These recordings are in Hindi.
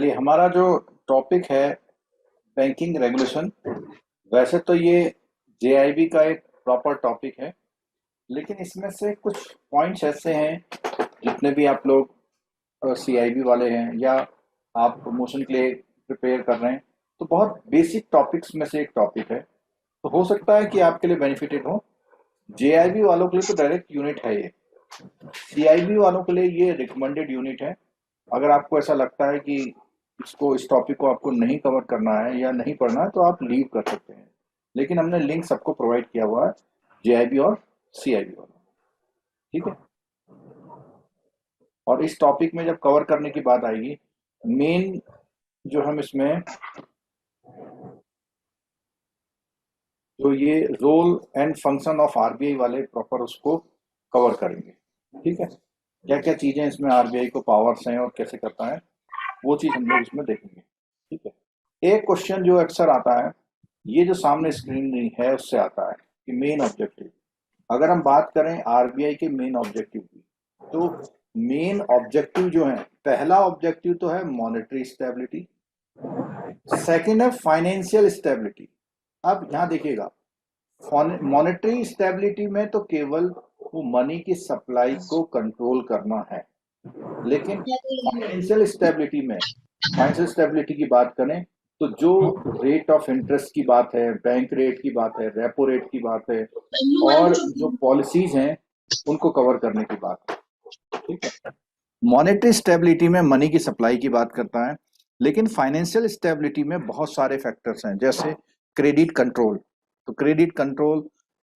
चलिए, हमारा जो टॉपिक है बैंकिंग रेगुलेशन। वैसे तो ये जेआईबी का एक प्रॉपर टॉपिक है, लेकिन इसमें से कुछ पॉइंट्स ऐसे हैं, जितने भी आप लोग सीआईबी वाले हैं या आप प्रमोशन के लिए प्रिपेयर कर रहे हैं, तो बहुत बेसिक टॉपिक्स में से एक टॉपिक है। तो हो सकता है कि आपके लिए बेनिफिटेड हो। जेआईबी वालों के लिए तो डायरेक्ट यूनिट है ये। सीआईबी वालों के लिए ये रिकमेंडेड यूनिट है। अगर आपको ऐसा लगता है कि इस टॉपिक को आपको नहीं कवर करना है या नहीं पढ़ना है, तो आप लीव कर सकते हैं। लेकिन हमने लिंक सबको प्रोवाइड किया हुआ है, जेआईबी और सीआईबी वालों। ठीक है। और इस टॉपिक में जब कवर करने की बात आएगी, मेन जो हम इसमें जो ये role and function of RBI वाले प्रॉपर उसको कवर करेंगे। ठीक है। क्या क्या चीजें इसमें आरबीआई को पावर्स हैं और कैसे करता है, वो चीज हम लोग इसमें देखेंगे। ठीक है। एक क्वेश्चन जो अक्सर आता है, ये जो सामने स्क्रीन है उससे आता है कि मेन ऑब्जेक्टिव। अगर हम बात करें आरबीआई के मेन ऑब्जेक्टिव की, तो मेन ऑब्जेक्टिव जो है, पहला ऑब्जेक्टिव तो है मॉनेटरी स्टेबिलिटी, सेकंड है फाइनेंशियल स्टेबिलिटी। अब यहां देखिएगा, मॉनेटरी स्टेबिलिटी में तो केवल वो मनी की सप्लाई को कंट्रोल करना है। लेकिन फाइनेंशियल स्टेबिलिटी की बात करें, तो जो रेट ऑफ इंटरेस्ट की बात है, बैंक रेट की बात है, रेपो रेट की बात है, और जो पॉलिसीज हैं उनको कवर करने की बात है। ठीक है। मॉनेटरी स्टेबिलिटी में मनी की सप्लाई की बात करता है, लेकिन फाइनेंशियल स्टेबिलिटी में बहुत सारे फैक्टर्स हैं, जैसे क्रेडिट कंट्रोल। तो क्रेडिट कंट्रोल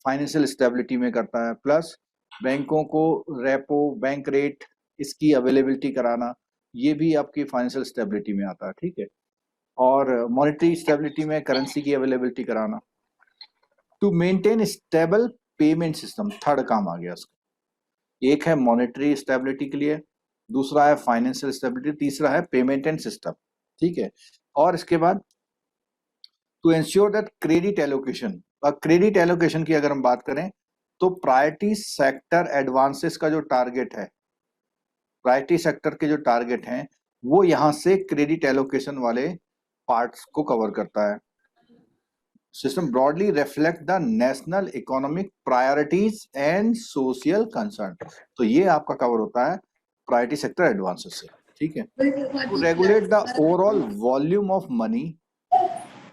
फाइनेंशियल स्टेबिलिटी में करता है, प्लस बैंकों को रेपो बैंक रेट इसकी अवेलेबिलिटी कराना, ये भी आपकी फाइनेंशियल स्टेबिलिटी में आता है। ठीक है। और मॉनेटरी स्टेबिलिटी में करेंसी की अवेलेबिलिटी कराना। To maintain stable payment system, third काम आ गया इसका। एक है मॉनेटरी स्टेबिलिटी के लिए, दूसरा है फाइनेंशियल स्टेबिलिटी, तीसरा है पेमेंट एंड सिस्टम। ठीक है। और इसके बाद to ensure that credit allocation. और क्रेडिट एलोकेशन की अगर हम बात करें, तो प्रायोरिटी सेक्टर एडवांसेस का जो टारगेट है, प्रायोरिटी सेक्टर के जो टारगेट हैं, वो यहां से क्रेडिट एलोकेशन वाले पार्ट्स को कवर करता है। System broadly reflect the national economic priorities and social concern. तो ये आपका कवर होता है प्रायोरिटी सेक्टर एडवांसेस से। ठीक है। To regulate the overall volume of money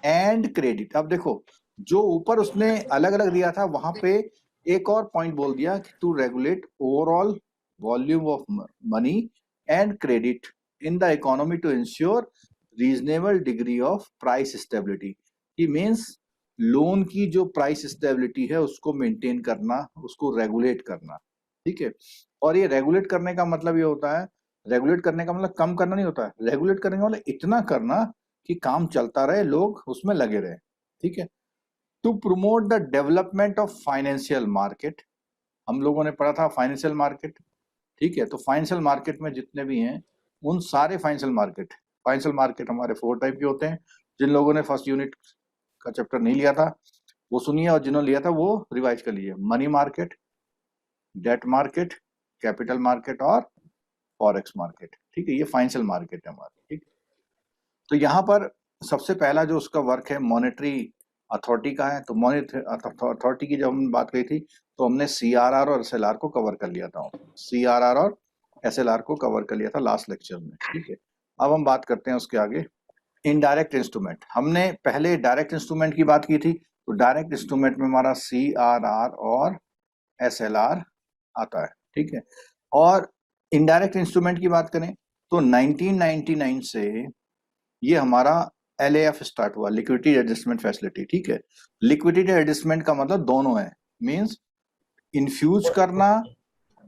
and credit. अब देखो, जो ऊपर उसने अलग अलग दिया था, वहां पे एक और पॉइंट बोल दिया कि to regulate overall volume of money and credit in the economy to insure reasonable degree of price stability. कि मीन्स लोन की जो प्राइस स्टेबिलिटी है उसको मेंटेन करना, उसको रेगुलेट करना। ठीक है। और ये रेगुलेट करने का मतलब ये होता है, रेगुलेट करने का मतलब कम करना नहीं होता है, रेगुलेट करने का मतलब इतना करना कि काम चलता रहे, लोग उसमें लगे रहे। ठीक है। To promote the development of financial market. हम लोगों ने पढ़ा था फाइनेंशियल मार्केट। ठीक है। तो फाइनेंशियल मार्केट में जितने भी हैं, उन सारे फाइनेंशियल मार्केट हमारे 4 टाइप के होते हैं। जिन लोगों ने फर्स्ट यूनिट का चैप्टर नहीं लिया था वो सुनिए, और जिन्होंने लिया था वो रिवाइज कर लीजिए। Money market, debt market, capital market और फॉरेक्स मार्केट। ठीक है। ये फाइनेंशियल मार्केट है हमारे। ठीक। तो यहाँ पर सबसे पहला जो उसका वर्क है मॉनेटरी अथॉरिटी का है। तो मॉनेटरी अथॉरिटी की जब हमने बात करी थी, तो हमने सीआरआर और एसएलआर को कवर कर लिया था। सीआरआर और एसएलआर को कवर कर लिया था लास्ट लेक्चर में। ठीक है। अब हम बात करते हैं उसके आगे, इनडायरेक्ट इंस्ट्रूमेंट। हमने पहले डायरेक्ट इंस्ट्रूमेंट की बात की थी, तो डायरेक्ट इंस्ट्रूमेंट में हमारा सीआरआर और एसएलआर आता है। ठीक है। और इनडायरेक्ट इंस्ट्रूमेंट की बात करें, तो 1999 से ये हमारा एलएएफ स्टार्ट हुआ, लिक्विडिटी एडजस्टमेंट फैसिलिटी। ठीक है। लिक्विडिटी एडजस्टमेंट का मतलब दोनों है, मींस इन्फ्यूज करना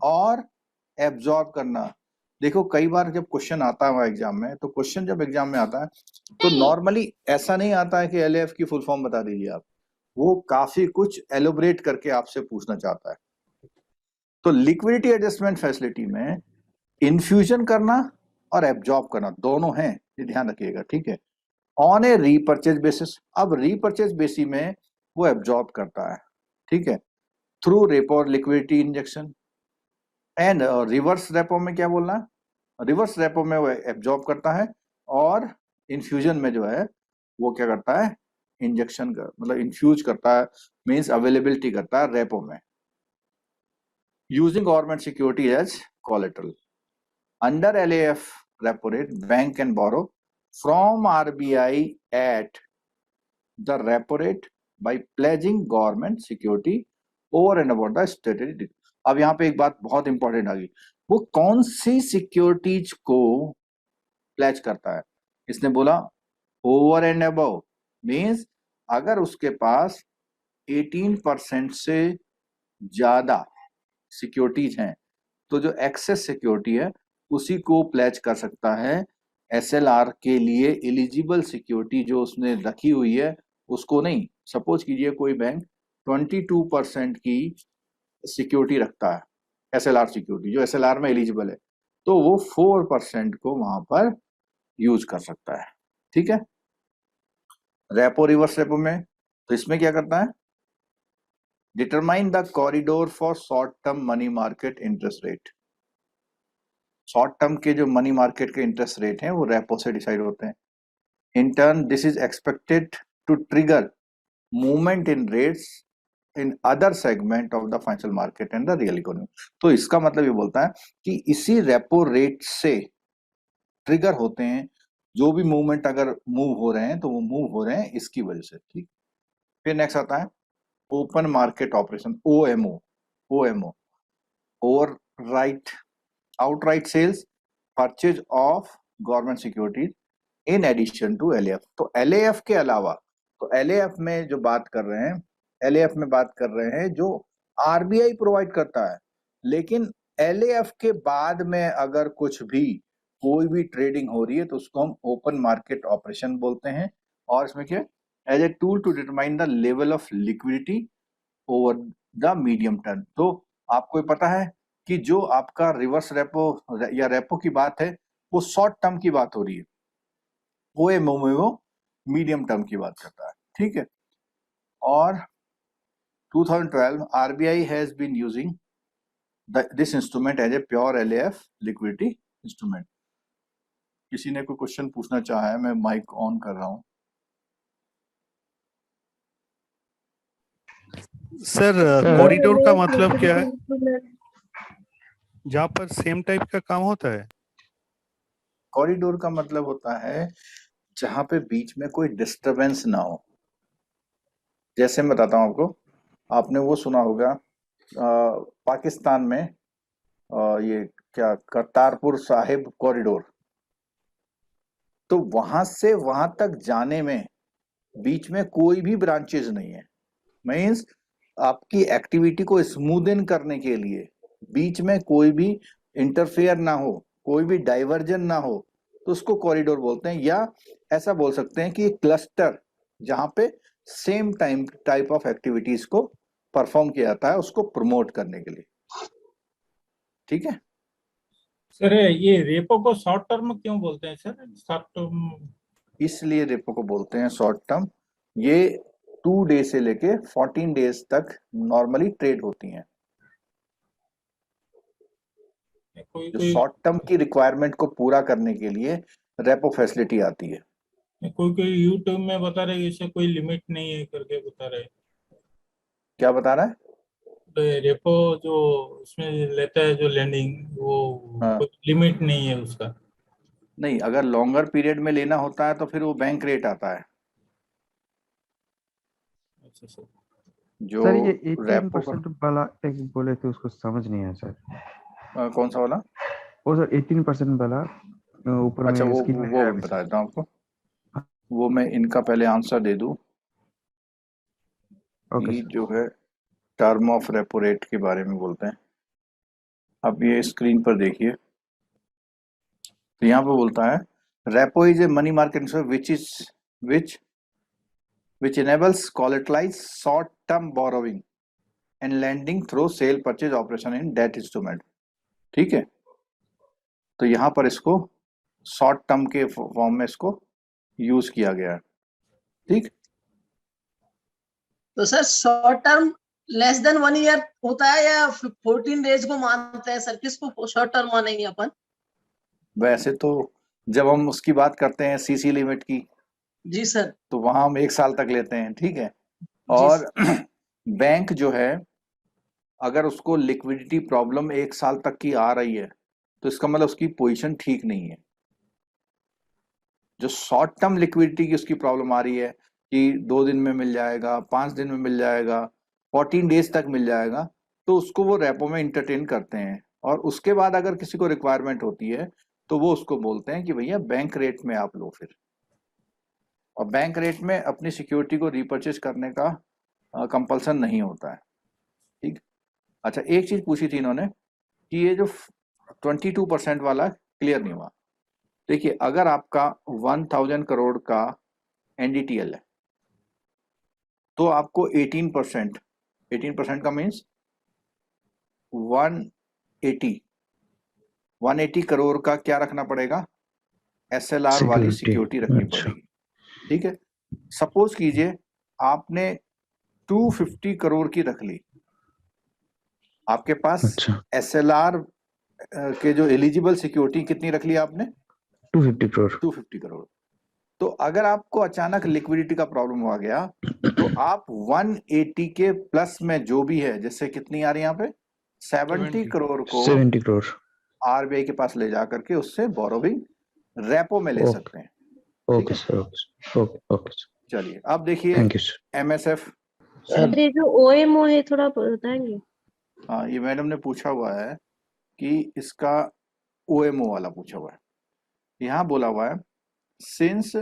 और एब्जॉर्ब करना। देखो, कई बार जब क्वेश्चन आता है एग्जाम में, तो क्वेश्चन जब एग्जाम में आता है तो नॉर्मली ऐसा नहीं आता है कि एलएएफ की फुल फॉर्म बता दीजिए आप, वो काफी कुछ एलोबरेट करके आपसे पूछना चाहता है। तो लिक्विडिटी एडजस्टमेंट फैसिलिटी में इन्फ्यूजन करना और एब्जॉर्ब करना दोनों है, ये ध्यान रखिएगा। ठीक है। On A repurchase basis. अब रीपर्चेज बेसिस में वो एब्जॉर्ब करता है। ठीक है। थ्रू रेपो और liquidity injection. And reverse repo में क्या बोलना है, रिवर्स रेपो में वो एब्जॉर्ब करता है और इन्फ्यूजन में जो है वो क्या करता है, इंजेक्शन कर मतलब इन्फ्यूज करता है, मीन्स अवेलेबिलिटी करता है रेपो में, using government security as collateral. Under LAF repo rate bank can borrow from RBI at the repo rate by pledging government security over and above the stated। अब यहाँ पे एक बात बहुत इंपॉर्टेंट आ गई, वो कौन सी सिक्योरिटीज को प्लेज करता है। इसने बोला ओवर एंड अबव, मीन्स अगर उसके पास 18% से ज्यादा सिक्योरिटीज हैं तो जो एक्सेस सिक्योरिटी है उसी को प्लेज कर सकता है। SLR के लिए एलिजिबल सिक्योरिटी जो उसने रखी हुई है उसको नहीं। सपोज कीजिए कोई बैंक 22% की सिक्योरिटी रखता है, SLR सिक्योरिटी जो SLR में एलिजिबल है, तो वो 4% को वहां पर यूज कर सकता है। ठीक है, रेपो रिवर्स रेपो में तो इसमें क्या करता है, determine the corridor for short term money market interest rate. Short term के जो मनी मार्केट के इंटरेस्ट रेट हैं वो रेपो से डिसाइड होते हैं। In turn this is expected to trigger movement in rates in other segment of the financial market and the real economy. तो इसका मतलब ये बोलता है कि इसी रेपो रेट से ट्रिगर होते हैं जो भी मूवमेंट, अगर मूव हो रहे हैं तो वो मूव हो रहे हैं इसकी वजह से। ठीक, फिर नेक्स्ट आता है ओपन मार्केट ऑपरेशन, OMO, और right outright sales purchase of government securities in addition to LAF। तो LAF के अलावा, तो LAF में जो बात कर रहे हैं, LAF में बात कर रहे हैं जो RBI प्रोवाइड करता है, लेकिन LAF के बाद में अगर कुछ भी कोई भी ट्रेडिंग हो रही है तो उसको हम ओपन मार्केट ऑपरेशन बोलते हैं। और इसमें क्या, as a tool to determine the level of liquidity over the medium term. तो आपको पता है कि जो आपका रिवर्स रेपो या रेपो की बात है वो शॉर्ट टर्म की बात हो रही है, OMO में वो मीडियम टर्म की बात करता है। ठीक है, और 2012 RBI has been using this instrument as a pure LAF liquidity instrument। किसी ने कोई क्वेश्चन पूछना चाहा है, मैं माइक ऑन कर रहा हूं। सर कॉरिडोर का मतलब क्या है, जहाँ पर सेम टाइप का काम होता है? कॉरिडोर का मतलब होता है जहां पे बीच में कोई डिस्टरबेंस ना हो। जैसे मैं बताता हूं आपको, आपने वो सुना होगा पाकिस्तान में ये क्या करतारपुर साहिब कॉरिडोर, तो वहां से वहां तक जाने में बीच में कोई भी ब्रांचेज नहीं है। मीन्स आपकी एक्टिविटी को स्मूदन करने के लिए बीच में कोई भी इंटरफेयर ना हो, कोई भी डाइवर्जन ना हो, तो उसको कॉरिडोर बोलते हैं। या ऐसा बोल सकते हैं कि क्लस्टर जहां पे सेम टाइप ऑफ एक्टिविटीज को परफॉर्म किया जाता है उसको प्रमोट करने के लिए। ठीक है सर, ये रेपो को शॉर्ट टर्म क्यों बोलते हैं सर? शॉर्ट टर्म इसलिए रेपो को बोलते हैं शॉर्ट टर्म, ये 2 डे से लेके 14 डेज तक नॉर्मली ट्रेड होती हैं। जो शॉर्ट टर्म की रिक्वायरमेंट को पूरा करने के लिए रेपो फैसिलिटी आती है। कोई यूट्यूब में बता रहे इसे कोई लिमिट नहीं है करके बता रहे। क्या बता रहा है? तो रेपो जो उसमें लेता है जो लैंडिंग, वो हाँ। कोई लिमिट नहीं है उसका? नहीं, अगर लॉन्गर पीरियड में लेना होता है तो फिर वो बैंक रेट आता है। अच्छा सर, जो सर ये रेपो 18% वाला एक बोले थे उसको समझ नहीं आया सर। कौन सा वाला? वो सर 18% वाला ऊपर अच्छा, में वो स्क्रीन में वो है मैं बता देता हूँ आपको। वो मैं इनका पहले आंसर दे दूं ओके कि सर। जो है टर्म ऑफ रेपो रेट के बारे में बोलते हैं। अब ये स्क्रीन पर देखिए, तो यहाँ पे बोलता है repo is a money market instrument which enables collateralized short-term borrowing and lending through sale purchase operation in debt instrument। ठीक है, तो यहाँ पर इसको शॉर्ट टर्म के फॉर्म में इसको यूज किया गया है। ठीक, तो sir short term less than 1 year होता है या 14 डेज को मानते हैं सर? किसको शॉर्ट टर्म मानेंगे अपन? वैसे तो जब हम उसकी बात करते हैं सीसी लिमिट की, जी सर। तो वहां हम 1 साल तक लेते हैं, ठीक है। जी और बैंक जो है, अगर उसको लिक्विडिटी प्रॉब्लम 1 साल तक की आ रही है, तो इसका मतलब उसकी पोजीशन ठीक नहीं है। जो शॉर्ट टर्म लिक्विडिटी की उसकी प्रॉब्लम आ रही है कि 2 दिन में मिल जाएगा, 5 दिन में मिल जाएगा, 14 डेज तक मिल जाएगा, तो उसको वो रेपो में इंटरटेन करते हैं। और उसके बाद अगर किसी को रिक्वायरमेंट होती है तो वो उसको बोलते हैं कि भैया बैंक रेट में आप लो फिर। और बैंक रेट में अपनी सिक्योरिटी को रीपर्चेज करने का कंपल्सन नहीं होता है, ठीक। अच्छा, एक चीज पूछी थी इन्होंने कि ये जो 22% वाला क्लियर नहीं हुआ। देखिए, अगर आपका 1000 करोड़ का एनडीटीएल है, तो आपको 18% का मीन्स 180 करोड़ का क्या रखना पड़ेगा, एसएलआर वाली सिक्योरिटी रखनी अच्छा। पड़ेगी, ठीक है। सपोज कीजिए आपने 250 करोड़ की रख ली, आपके पास अच्छा, एसएलआर के जो एलिजिबल सिक्योरिटी कितनी रख ली आपने, 250 करोड़। 250 करोड़। तो अगर आपको अचानक लिक्विडिटी का प्रॉब्लम आ गया, तो आप 180 के प्लस में जो भी है, जैसे कितनी आ रही है यहाँ पे 70 करोड़ को 70 करोड़। आरबीआई के पास ले जा करके उससे बोरोविंग रेपो में ले सकते हैं, ठीक ओके है। सर, ओके ओके सर, चलिए अब देखिए thank you sir. MSF. Sir ये जो ओएमओ है थोड़ा बताएंगे? हाँ, ये मैडम ने पूछा हुआ है कि इसका ओएमओ वाला पूछा हुआ है। यहाँ बोला हुआ है since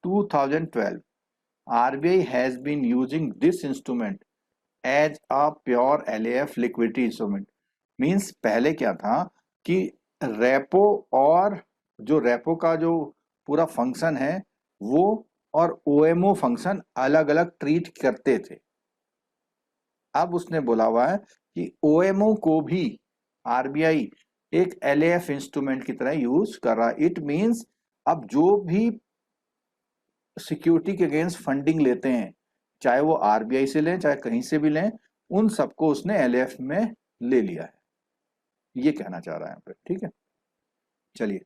2012 RBI has been using this instrument as a pure LAF liquidity instrument। Means पहले क्या था कि रेपो और जो रेपो का जो पूरा फंक्शन है वो और ओएमओ फंक्शन अलग अलग ट्रीट करते थे। अब उसने बोला हुआ है कि ओएमओ को भी आरबीआई एक एलएएफ इंस्ट्रूमेंट की तरह यूज कर रहा है। इट मीन्स अब जो भी सिक्योरिटी के अगेंस्ट फंडिंग लेते हैं, चाहे वो आरबीआई से लें चाहे कहीं से भी लें, उन सबको उसने एलएएफ में ले लिया है, ये कहना चाह रहा है यहाँ पे, ठीक है। चलिए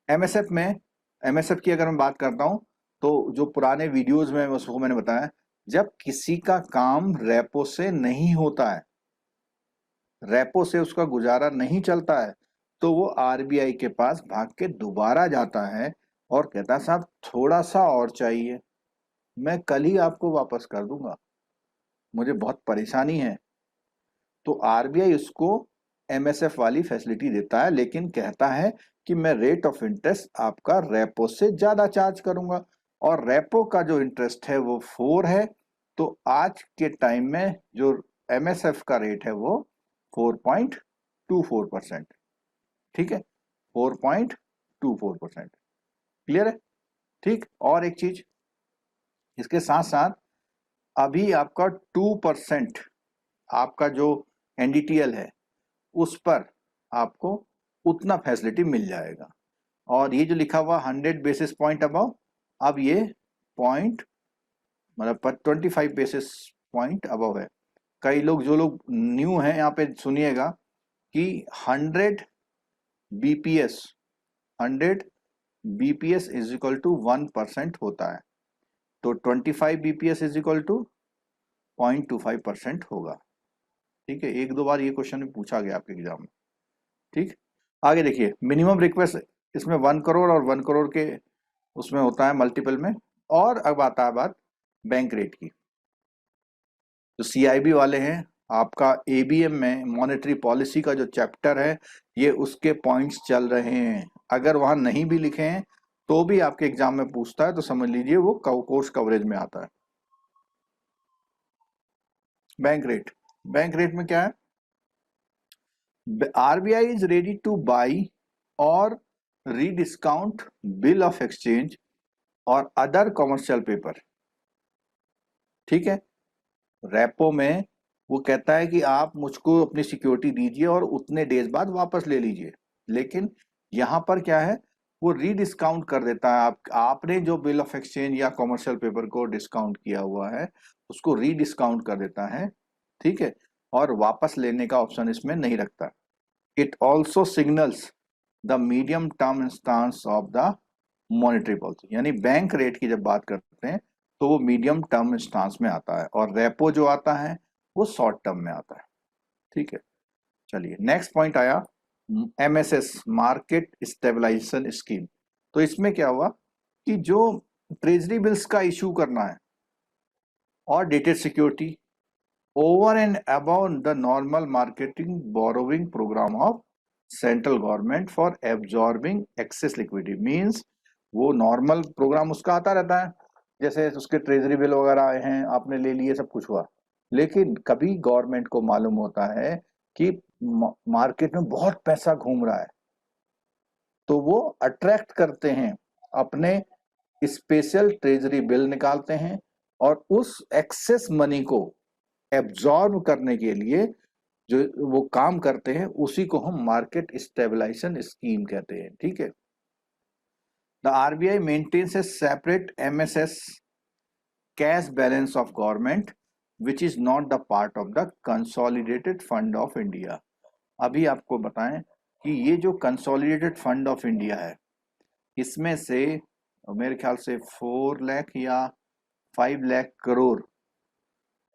एमएसएफ में, एमएसएफ की अगर मैं बात करता हूं तो जो पुराने वीडियोस में उसको मैंने बताया, जब किसी का काम रेपो से नहीं होता है, रेपो से उसका गुजारा नहीं चलता है, तो वो आरबीआई के पास भाग के दोबारा जाता है और कहता है साहब थोड़ा सा और चाहिए, मैं कल ही आपको वापस कर दूंगा, मुझे बहुत परेशानी है। तो आरबीआई उसको एमएसएफ वाली फैसिलिटी देता है, लेकिन कहता है कि मैं रेट ऑफ इंटरेस्ट आपका रेपो से ज्यादा चार्ज करूंगा, और रेपो का जो इंटरेस्ट है वो 4 है। तो आज के टाइम में जो एमएसएफ का रेट है वो 4.24%, ठीक है, 4.24%, क्लियर है, ठीक। और एक चीज इसके साथ साथ, अभी आपका 2% आपका जो एनडीटीएल है उस पर आपको उतना फैसिलिटी मिल जाएगा। और ये जो लिखा हुआ 100 बेसिस पॉइंट अबव, अब ये पॉइंट मतलब 25 बेसिस पॉइंट अबव है। कई लोग, जो लोग न्यू हैं यहाँ पे सुनिएगा कि 100 BPS 100 BPS is equal to 1% होता है, तो 25 बीपीएस इज इक्वल टू 0.25% होगा, ठीक है। 1-2 बार ये क्वेश्चन पूछा गया आपके एग्जाम में, ठीक। आगे देखिए मिनिमम रिक्वेस्ट, इसमें 1 करोड़ और 1 करोड़ के उसमें होता है मल्टीपल में। और अब आता है बात बैंक रेट की। तो सीआईबी वाले हैं, आपका एबीएम में मॉनेटरी पॉलिसी का जो चैप्टर है ये उसके पॉइंट्स चल रहे हैं। अगर वहां नहीं भी लिखे हैं तो भी आपके एग्जाम में पूछता है, तो समझ लीजिए वो कोर्स कवरेज में आता है। बैंक रेट, बैंक रेट में क्या है, RBI is ready two by और रीडिस्काउंट बिल ऑफ एक्सचेंज और अदर कॉमर्शियल पेपर, ठीक है। रेपो में वो कहता है कि आप मुझको अपनी सिक्योरिटी दीजिए और उतने डेज बाद वापस ले लीजिए, लेकिन यहां पर क्या है, वो रीडिस्काउंट कर देता है। आपने जो बिल ऑफ एक्सचेंज या कॉमर्शियल पेपर को डिस्काउंट किया हुआ है उसको रीडिस्काउंट कर देता है, ठीक है, और वापस लेने का ऑप्शन इसमें नहीं रखता। It also signals the medium term instance of the monetary policy. यानी बैंक रेट की जब बात करते हैं तो वो मीडियम टर्म इंस्टांस में आता है, और रेपो जो आता है वो शॉर्ट टर्म में आता है। ठीक है, चलिए नेक्स्ट पॉइंट आया MSS, मार्केट स्टेबलाइजेशन स्कीम। तो इसमें क्या हुआ कि जो ट्रेजरी बिल्स का इशू करना है और dated security over and above the normal marketing borrowing program of central government for absorbing excess liquidity, means वो नॉर्मल प्रोग्राम उसका आता रहता है, जैसे उसके ट्रेजरी बिल वगैरह आए हैं, आपने ले लिए, सब कुछ हुआ, लेकिन कभी गवर्नमेंट को मालूम होता है कि मार्केट में बहुत पैसा घूम रहा है, तो वो अट्रैक्ट करते हैं, अपने स्पेशल ट्रेजरी बिल निकालते हैं और उस एक्सेस मनी को एब्जॉर्ब करने के लिए जो वो काम करते हैं उसी को हम मार्केट स्टेबलाइजेशन स्कीम कहते हैं। ठीक है, the RBI maintains a separate MSS cash balance of government which is not the part of the consolidated fund of India. अभी आपको बताएं कि ये जो कंसोलिडेटेड फंड ऑफ इंडिया है, इसमें से मेरे ख्याल से 4 लाख या 5 लाख करोड़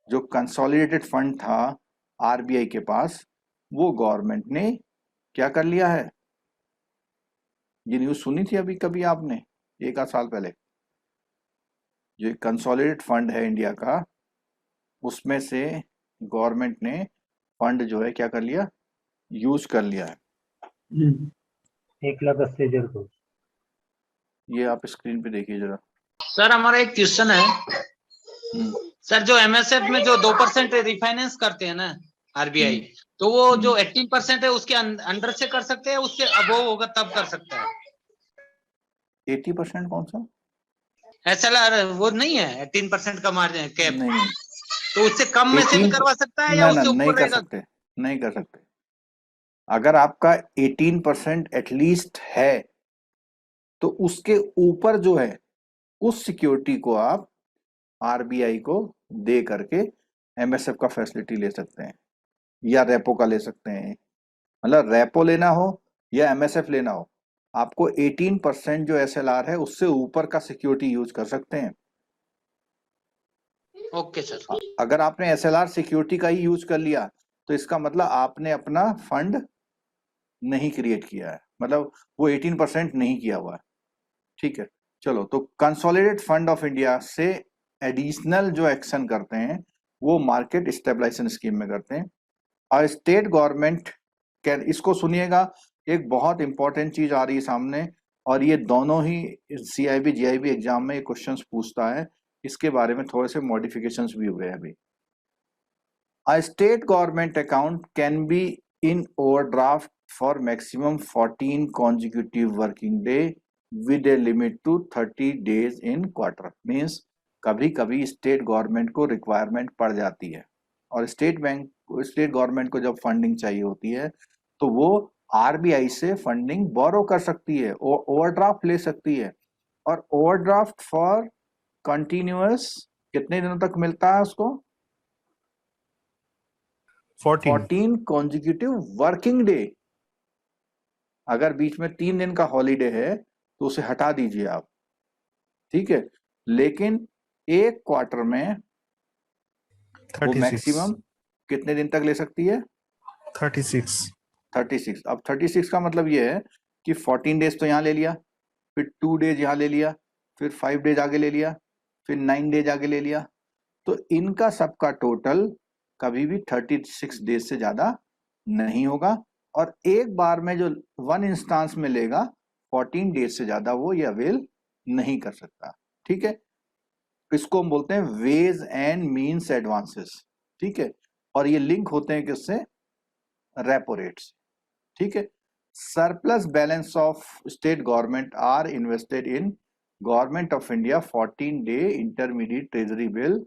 जो कंसोलिडेटेड फंड था RBI के पास, वो गवर्नमेंट ने क्या कर लिया है। ये न्यूज़ सुनी थी अभी कभी आपने, 1 आध साल पहले? जो कंसोलिडेटेड फंड है इंडिया का, उसमें से गवर्नमेंट ने फंड जो है क्या कर लिया, यूज कर लिया है। 1,80,000 करोड़। ये आप स्क्रीन पे देखिए जरा। सर हमारा एक क्वेश्चन है सर, जो MSF में जो 2% रिफाइनेंस करते हैं ना RBI, तो वो जो 18% है उसके अंडर से कर सकते हैं, उससे अबव होगा तब कर सकता है? 80% कौन सा? SLR वो नहीं है 18% का मार्जिन कैप? नहीं, तो उससे कम में से भी करवा सकता है या उससे नहीं ऊपर कर रहेगा? सकते, नहीं कर सकते। अगर आपका 18% एटलीस्ट है तो उसके ऊपर जो है उस सिक्योरिटी को आप RBI को दे करके MSF का फैसिलिटी ले सकते हैं, या रेपो का ले सकते हैं। मतलब रेपो लेना हो या MSF लेना हो, आपको 18% जो SLR है उससे ऊपर का सिक्योरिटी यूज कर सकते हैं। Okay sir. अगर आपने SLR सिक्योरिटी का ही यूज कर लिया तो इसका मतलब आपने अपना फंड नहीं क्रिएट किया है, मतलब वो 18% नहीं किया हुआ है। ठीक है, चलो, तो कंसोलिडेटेड फंड ऑफ इंडिया से एडिशनल जो एक्शन करते हैं वो मार्केट स्टेबलाइजेशन स्कीम में करते हैं। और स्टेट गवर्नमेंट कैन, इसको सुनिएगा, एक बहुत इंपॉर्टेंट चीज आ रही है सामने, और ये दोनों ही CIB GIB एग्जाम में ये क्वेश्चंस पूछता है, इसके बारे में थोड़े से मॉडिफिकेशंस भी हुए हैं अभी। A state government account can be in overdraft for maximum 14 consecutive working day with a limit to 30 days in quarter। Means कभी कभी स्टेट गवर्नमेंट को रिक्वायरमेंट पड़ जाती है, और स्टेट गवर्नमेंट को जब फंडिंग चाहिए होती है तो वो RBI से फंडिंग बोरो कर सकती है, ओवरड्राफ्ट ले सकती है। और ओवरड्राफ्ट फॉर कंटिन्यूअस कितने दिनों तक मिलता है उसको? 14 कॉन्जिक्यूटिव वर्किंग डे। अगर बीच में 3 दिन का हॉलीडे है तो उसे हटा दीजिए आप, ठीक है, लेकिन एक क्वार्टर में वो मैक्सिमम कितने दिन तक ले सकती है? 36। अब 36 का मतलब ये है कि 14 डेज तो यहाँ ले लिया, फिर 2 डेज यहाँ ले लिया, फिर 5 डेज आगे ले लिया, फिर 9 डेज आगे ले लिया, तो इनका सबका टोटल कभी भी 36 डेज से ज्यादा नहीं होगा। और एक बार में जो वन इंस्टांस में लेगा 14 डेज से ज्यादा वो ये अवेल नहीं कर सकता। ठीक है, इसको हम बोलते हैं वेज एंड मीन्स एडवांसेस। ठीक है, और ये लिंक होते हैं किससे? Repo rates. ठीक है, surplus balance of state government are invested in government of India 14 day intermediate treasury bill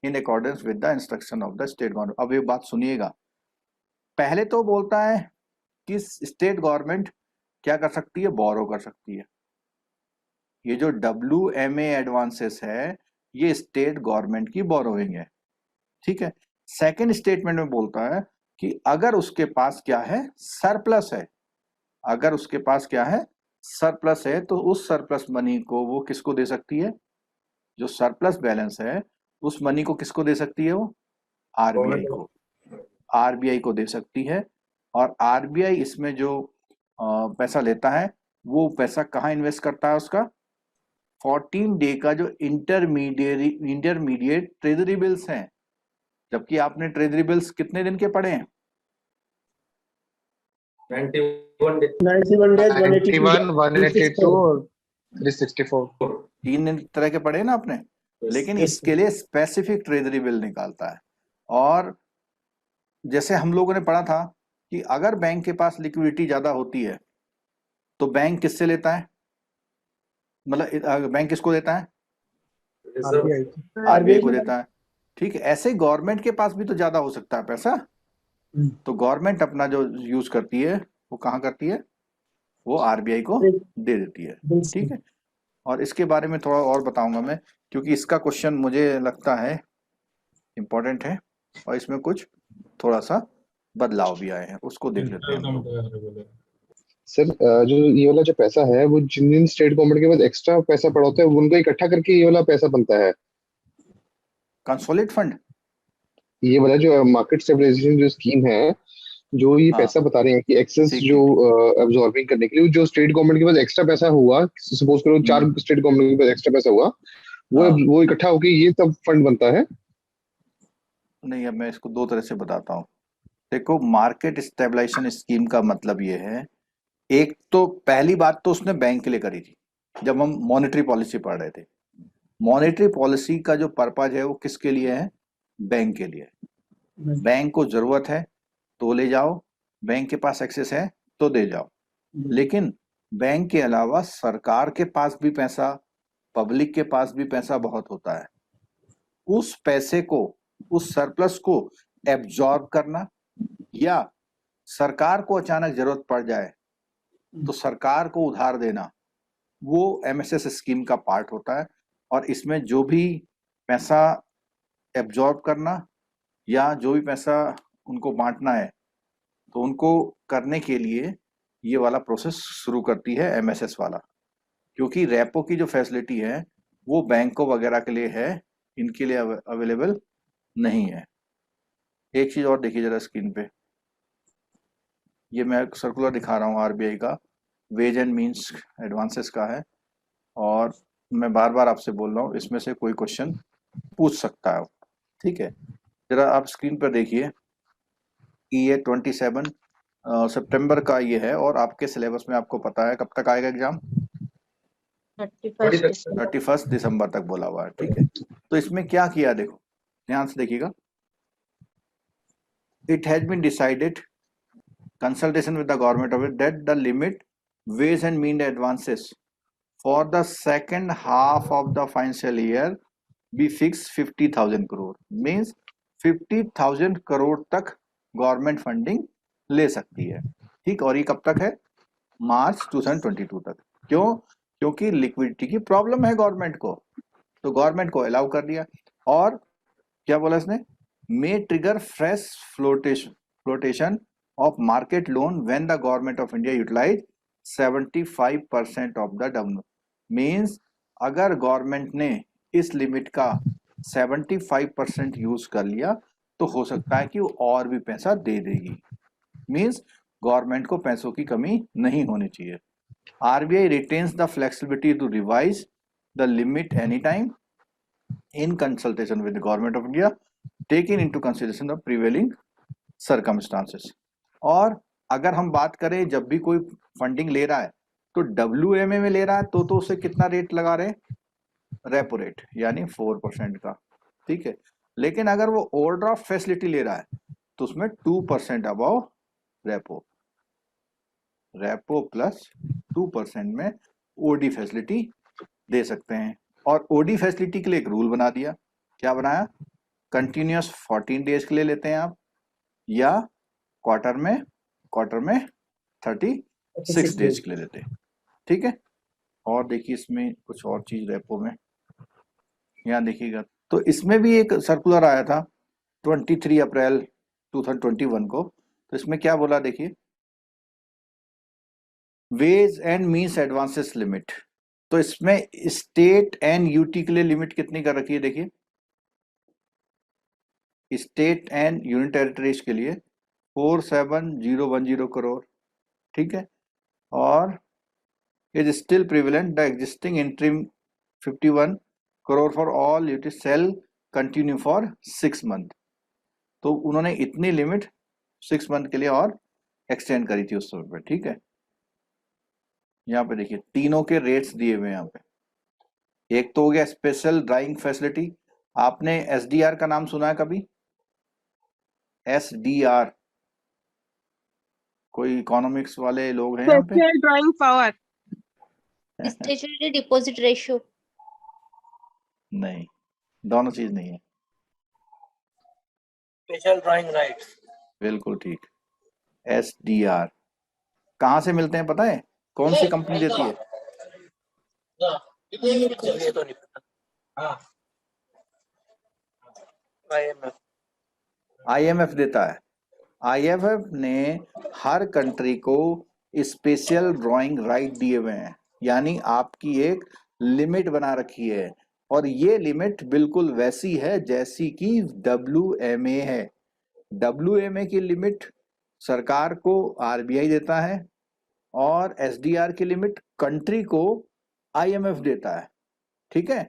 in accordance with the instruction of the state government. अब ये बात सुनिएगा, पहले तो बोलता है कि स्टेट गवर्नमेंट क्या कर सकती है? बोरो कर सकती है। ये जो WMA एडवांसेस है ये स्टेट गवर्नमेंट की बोरोइंग है। ठीक है, सेकंड स्टेटमेंट में बोलता है कि अगर उसके पास क्या है? सरप्लस है, अगर उसके पास क्या है, सरप्लस है, तो उस सरप्लस मनी को वो किसको दे सकती है, जो सरप्लस बैलेंस है उस मनी को किसको दे सकती है, वो आरबीआई को, आरबीआई को दे सकती है। और आरबीआई इसमें जो पैसा लेता है वो पैसा कहाँ इन्वेस्ट करता है, उसका 14 डे का जो इंटरमीडिएट ट्रेजरी बिल्स हैं, जबकि आपने ट्रेजरी बिल्स कितने दिन के पढ़े हैं, 91 days, 91, 182 और 364। 3 तरह के पढ़े हैं ना आपने, लेकिन इसके लिए स्पेसिफिक ट्रेजरी बिल निकालता है। और जैसे हम लोगों ने पढ़ा था कि अगर बैंक के पास लिक्विडिटी ज्यादा होती है तो बैंक किससे लेता है, मतलब बैंक किसको देता है, आरबीआई को देता है। ठीक है, ऐसे गवर्नमेंट के पास भी तो ज्यादा हो सकता है पैसा, तो गवर्नमेंट अपना जो यूज करती है वो कहाँ करती है, वो आरबीआई को दे देती है। ठीक है, और इसके बारे में थोड़ा और बताऊंगा मैं, क्योंकि इसका क्वेश्चन मुझे लगता है इम्पोर्टेंट है और इसमें कुछ थोड़ा सा बदलाव भी आए हैं, उसको देख लेते हैं हम लोग। सर जो ये वाला जो पैसा है वो जिन स्टेट गवर्नमेंट के पास एक्स्ट्रा पैसा पड़ा होता है उनको इकट्ठा करके ये वाला पैसा बनता है, कंसोलिडेट फंड, ये वाला जो मार्केट स्टेबलाइजेशन जो स्कीम है, जो ये हाँ। पैसा बता रहे हैं कि एक्सेस ठीक, जो अब्सॉर्बिंग करने के लिए जो स्टेट गवर्नमेंट के पास एक्स्ट्रा पैसा हुआ, सपोज करो 4 स्टेट गवर्नमेंट के पास एक्स्ट्रा पैसा हुआ, हाँ। वो इकट्ठा होके ये तब फंड बनता है। नहीं, अब मैं इसको दो तरह से बताता हूँ। देखो, मार्केट स्टेबलाइजेशन स्कीम का मतलब ये है, एक तो पहली बात तो उसने बैंक के लिए करी थी जब हम मॉनेटरी पॉलिसी पढ़ रहे थे। मॉनेटरी पॉलिसी का जो पर्पज है वो किसके लिए है, बैंक के लिए। बैंक को जरूरत है तो ले जाओ, बैंक के पास एक्सेस है तो दे जाओ, लेकिन बैंक के अलावा सरकार के पास भी पैसा, पब्लिक के पास भी पैसा बहुत होता है। उस पैसे को, उस सरप्लस को एब्जॉर्ब करना, या सरकार को अचानक जरूरत पड़ जाए तो सरकार को उधार देना, वो एमएसएस स्कीम का पार्ट होता है। और इसमें जो भी पैसा एब्जॉर्ब करना या जो भी पैसा उनको बांटना है, तो उनको करने के लिए ये वाला प्रोसेस शुरू करती है एमएसएस वाला, क्योंकि रेपो की जो फैसिलिटी है वो बैंकों वगैरह के लिए है, इनके लिए अवेलेबल नहीं है। एक चीज और देखिए जरा स्क्रीन पे, ये मैं सर्कुलर दिखा रहा हूँ आरबीआई का, वेज एंड मीन्स एडवांसेस का है, और मैं बार बार आपसे बोल रहा हूँ इसमें से कोई क्वेश्चन पूछ सकता है। ठीक है, जरा आप स्क्रीन पर देखिए कि ये 27 सितंबर का ये है, और आपके सिलेबस में आपको पता है कब तक आएगा एग्जाम, 31 दिसंबर तक बोला हुआ है। ठीक है, तो इसमें क्या किया, देखो ध्यान से देखिएगा। It has been decided consultation with the government of it that the limit wage and mean advances for the second half of the financial year be fixed 50,000 crore, means 50,000 crore तक गवर्नमेंट फंडिंग ले सकती है। ठीक, और ये कब तक है, मार्च 2022 तक। क्यों, क्योंकि लिक्विडिटी की प्रॉब्लम है गवर्नमेंट को, तो गवर्नमेंट को अलाउ कर दिया। और क्या बोला इसने, may trigger fresh flotation of market loan when the government of India utilize 75% of the W, means अगर गवर्नमेंट ने इस लिमिट का 75% यूज कर लिया तो हो सकता है कि वो और भी पैसा दे देगी, मीन्स गवर्नमेंट को पैसों की कमी नहीं होनी चाहिए। RBI retains the flexibility to revise the limit any time in consultation with the government of India, taking into consideration the prevailing circumstances. और अगर हम बात करें जब भी कोई फंडिंग ले रहा है तो WMA में ले रहा है तो उसे कितना रेट लगा रहे हैं, रेपो रेट, यानी 4% का। ठीक है, लेकिन अगर वो ओवरड्राफ्ट फैसिलिटी ले रहा है तो उसमें 2% अबव रेपो, रेपो प्लस 2% में ओडी फैसिलिटी दे सकते हैं। और ओडी फैसिलिटी के लिए एक रूल बना दिया, क्या बनाया, कंटिन्यूअस 14 डेज के लिए लेते हैं आप, या क्वार्टर में 36 डेज के लिए लेते हैं। ठीक है, और देखिए इसमें कुछ और चीज रेपो में, यहाँ देखिएगा, तो इसमें भी एक सर्कुलर आया था 23 अप्रैल 2021 को, तो इसमें क्या बोला देखिए, ways and means advances limit, तो इसमें स्टेट एंड यूटी के लिए लिमिट कितनी कर रखी है देखिए, स्टेट एंड यूनियन टेरिटरीज के लिए 47010 करोड़, ठीक है, और is still prevalent the existing interim 51 crore for all UT shall continue for 6 month. तो उन्होंने इतनी लिमिट 6 मंथ के लिए और एक्सटेंड करी थी उस समय पे, ठीक है। यहाँ पे देखिए तीनों के रेट्स दिए हुए हैं यहाँ पे। एक तो हो गया स्पेशल ड्राइंग फैसिलिटी, आपने एसडीआर का नाम सुना है कभी? एसडीआर, कोई इकोनॉमिक्स वाले लोग हैं यहाँ पे? Special drawing power, stationary deposit ratio. नहीं, दोनों चीज नहीं है। Special drawing rights. बिल्कुल ठीक। एसडीआर कहाँ से मिलते हैं पता है? कौन सी कंपनी देती है? ये तो नहीं पता। हाँ, आईएमएफ देता है। आईएमएफ ने हर कंट्री को स्पेशल ड्राइंग राइट दिए हुए हैं, यानी आपकी एक लिमिट बना रखी है, और ये लिमिट बिल्कुल वैसी है जैसी कि WMA है। WMA की लिमिट सरकार को आरबीआई देता है, और एसडीआर की लिमिट कंट्री को आईएमएफ देता है, ठीक है।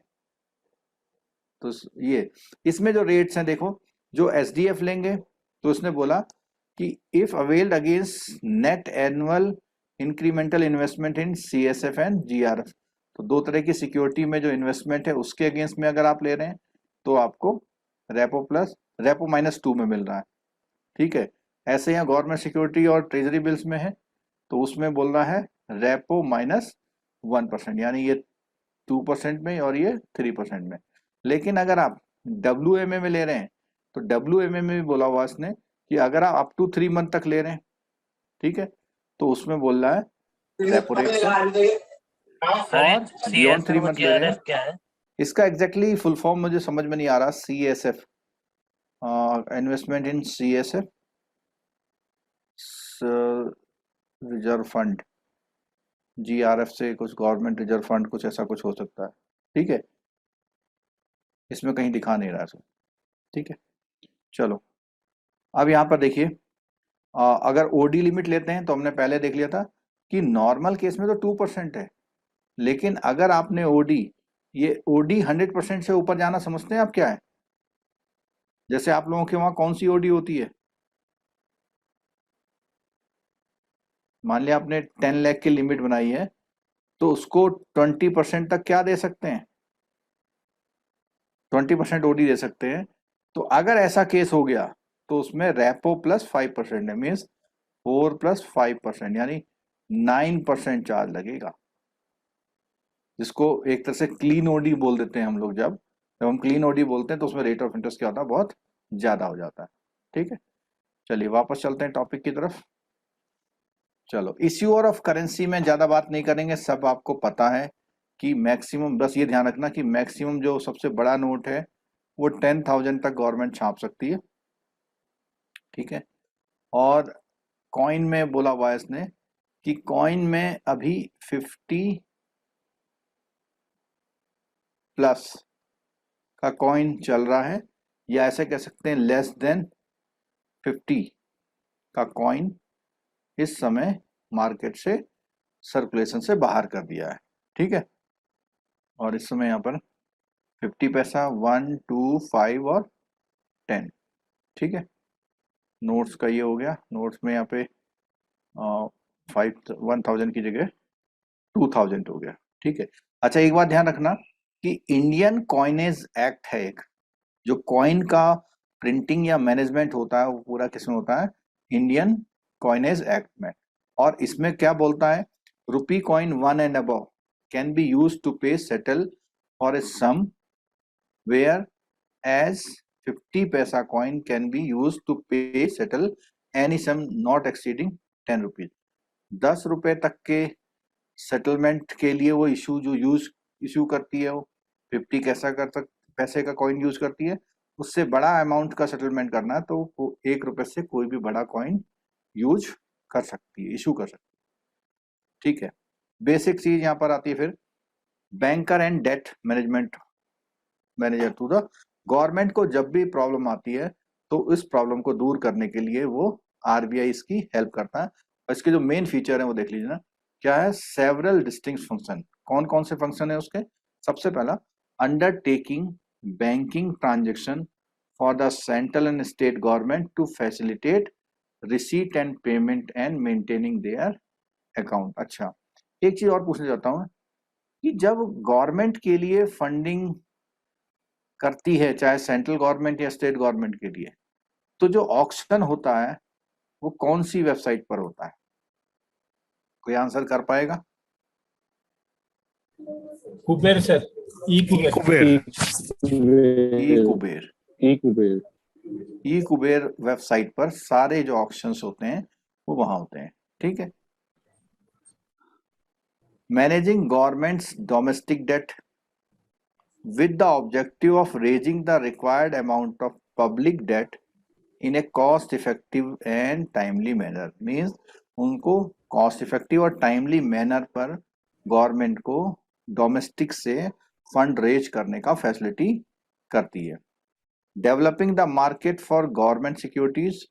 तो ये इसमें जो रेट्स हैं देखो, जो एसडीएफ लेंगे तो उसने बोला कि if availed against net annual incremental investment in CSF and GRF, तो दो तरह की सिक्योरिटी में जो इन्वेस्टमेंट है उसके अगेंस्ट में अगर आप ले रहे हैं तो आपको रेपो -2 में मिल रहा है, ठीक है। ऐसे यहाँ गवर्नमेंट सिक्योरिटी और ट्रेजरी बिल्स में है तो उसमें बोल रहा है रेपो -1%, यानी ये 2% में और ये 3% में। लेकिन अगर आप WMA में ले रहे हैं तो WMA में भी बोला हुआ इसने कि अगर आप अप टू 3 मंथ तक ले रहे हैं, ठीक है, तो उसमें बोल रहा है रेपो रेट और बियॉन्ड 3 मंथ ले रहे हैं। क्या है? इसका एग्जैक्टली फुल फॉर्म मुझे समझ में नहीं आ रहा। CSF, इन्वेस्टमेंट इन CSF रिजर्व फंड, GRF से कुछ गवर्नमेंट रिजर्व फंड, कुछ ऐसा कुछ हो सकता है, ठीक है। इसमें कहीं दिखा नहीं रहा है, ठीक है। चलो अब यहाँ पर देखिए, अगर ओडी लिमिट लेते हैं तो हमने पहले देख लिया था कि नॉर्मल केस में तो 2% है, लेकिन अगर आपने ओडी, ये ओडी 100% से ऊपर जाना समझते हैं आप क्या है? जैसे आप लोगों के वहां कौन सी ओडी होती है? मान लिया आपने 10 लाख की लिमिट बनाई है तो उसको 20% तक क्या दे सकते हैं? 20% ओडी दे सकते हैं। तो अगर ऐसा केस हो गया तो उसमें रेपो +5% है, मीन्स 4 + 5%, यानी 9% चार्ज लगेगा, जिसको एक तरह से क्लीन ओडी बोल देते हैं हम लोग। जब हम क्लीन ओडी बोलते हैं तो उसमें रेट ऑफ इंटरेस्ट क्या होता है? बहुत ज्यादा हो जाता है, ठीक है। चलिए वापस चलते हैं टॉपिक की तरफ। चलो, इश्यूअर ऑफ करेंसी में ज्यादा बात नहीं करेंगे, सब आपको पता है कि मैक्सिमम, बस ये ध्यान रखना कि मैक्सिमम जो सबसे बड़ा नोट है वो 10,000 तक गवर्नमेंट छाप सकती है, ठीक है। और कॉइन में बोला हुआ है इसने कि कॉइन में अभी 50+ का कॉइन चल रहा है, या ऐसे कह सकते हैं लेस देन 50 का कॉइन इस समय मार्केट से, सर्कुलेशन से बाहर कर दिया है, ठीक है। और इस समय यहाँ पर 50 पैसा, 1, 2, 5 और 10, ठीक है। नोट्स का ये हो गया। नोट्स में यहाँ पे 1000 की जगह 2000 हो गया, ठीक है। अच्छा, एक बात ध्यान रखना कि इंडियन कॉइनेज एक्ट है एक, जो कॉइन का प्रिंटिंग या मैनेजमेंट होता है वो पूरा किसमें होता है? इंडियन कॉइनेज एक्ट में। और इसमें क्या बोलता है? Rupee coin 1 and above can be use to pay settle for a sum, whereas 50 paisa coin can be use to pay settle any sum not exceeding 10 rupees. 10 रुपए तक के सेटलमेंट के लिए वो इशू करती है, वो 50 पैसे का कॉइन यूज करती है। उससे बड़ा अमाउंट का सेटलमेंट करना है तो वो 1 रुपए से कोई भी बड़ा कॉइन यूज कर सकती है, इशू कर सकती है, ठीक है। बेसिक चीज यहाँ पर आती है फिर banker and debt management manager to the government को जब भी प्रॉब्लम आती है तो इस प्रॉब्लम को दूर करने के लिए वो आरबीआई इसकी हेल्प करता है। और इसके जो मेन फीचर है वो देख लीजिए ना, क्या है, सेवरल डिस्टिंक्ट फंक्शन। कौन कौन से फंक्शन है उसके? सबसे पहला, undertaking banking transaction for the central and state government to facilitate receipt and payment and maintaining their account. अच्छा, एक चीज और पूछना चाहता हूँ कि जब गवर्नमेंट के लिए फंडिंग करती है, चाहे सेंट्रल गवर्नमेंट या स्टेट गवर्नमेंट के लिए, तो जो ऑक्शन होता है वो कौन सी वेबसाइट पर होता है? कोई आंसर कर पाएगा? कुबेर सर, ई कुबेर। कुबेर। ई कुबेर। ई कुबेर वेबसाइट पर सारे जो ऑक्शंस होते हैं वो वहां होते हैं। ठीक है। Managing government's domestic debt with the objective of raising the required amount of public debt in a cost effective and timely manner, means उनको cost effective और timely manner पर गवर्नमेंट को डोमेस्टिक से फंड रेज करने का फैसिलिटी करती है। Developing the market for government securities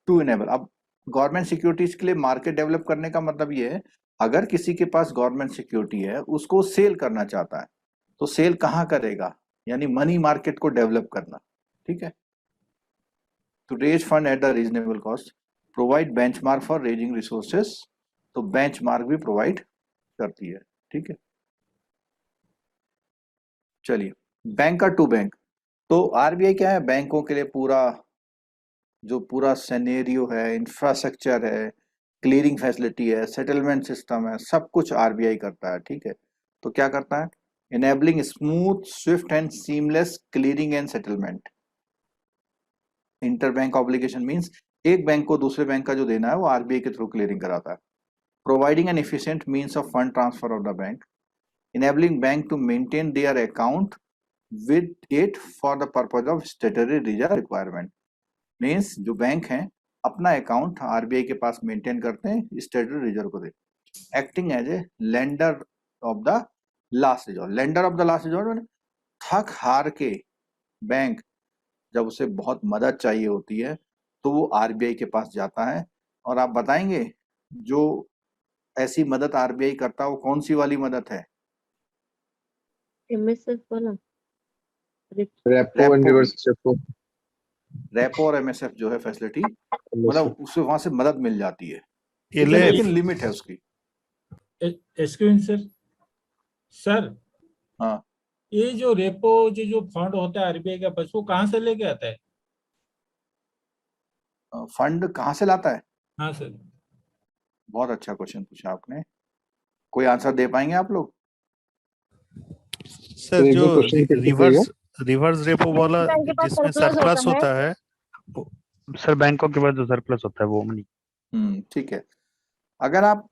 to enable. अब गवर्नमेंट सिक्योरिटीज के लिए मार्केट डेवलप करने का मतलब ये है, अगर किसी के पास गवर्नमेंट सिक्योरिटी है उसको सेल करना चाहता है तो सेल कहाँ करेगा? यानी मनी मार्केट को डेवलप करना। ठीक है। To raise fund at the reasonable cost, provide benchmark for raising resources, तो बेंचमार्क भी प्रोवाइड करती है। ठीक है। चलिए, बैंकर टू बैंक, तो आरबीआई क्या है, बैंकों के लिए पूरा सेनेरियो है, इंफ्रास्ट्रक्चर है, क्लियरिंग फैसिलिटी है, सेटलमेंट सिस्टम है, सब कुछ आरबीआई करता है। ठीक है। तो क्या करता है? enabling smooth, swift and seamless clearing and settlement. Interbank obligation means एक बैंक को दूसरे बैंक का जो देना है वो आरबीआई के थ्रू क्लियरिंग कराता है। Providing an efficient means of fund transfer of the bank, enabling bank to maintain their account with it for the purpose of statutory reserve requirement. Means जो बैंक हैं अपना अकाउंट आरबीआई के पास मेंटेन करते हैं स्टैट्यूटरी रिजर्व को दे। Acting as a lender of the last resort. Lender of the last resort मैंने थक हार के बैंक जब उसे बहुत मदद चाहिए होती है तो वो आरबीआई के पास जाता है। और आप बताएंगे जो ऐसी मदद आरबीआई करता है वो कौन सी वाली मदद है? एमएसएफ वाला, repo and reverse repo. Repo और एमएसएफ जो है फैसिलिटी, मतलब उससे वहां से मदद मिल जाती है, LF लेकिन लिमिट है उसकी। एक्सक्यूज सर, सर हाँ, ये जो रेपो जो फंड होता है आरबीआई का पास, वो कहाँ से लेके आता है? फंड कहाँ से लाता है? हाँ सर। बहुत अच्छा क्वेश्चन पूछा आपने। कोई आंसर दे पाएंगे आप लोग? सर एक जो दो question फिर से रिवर्स रेपो वाला बैंक के पास जिसमें surplus सरप्लस होता होता है, सर बैंकों के पास जो सरप्लस होता है वो मनी। ठीक है। अगर आप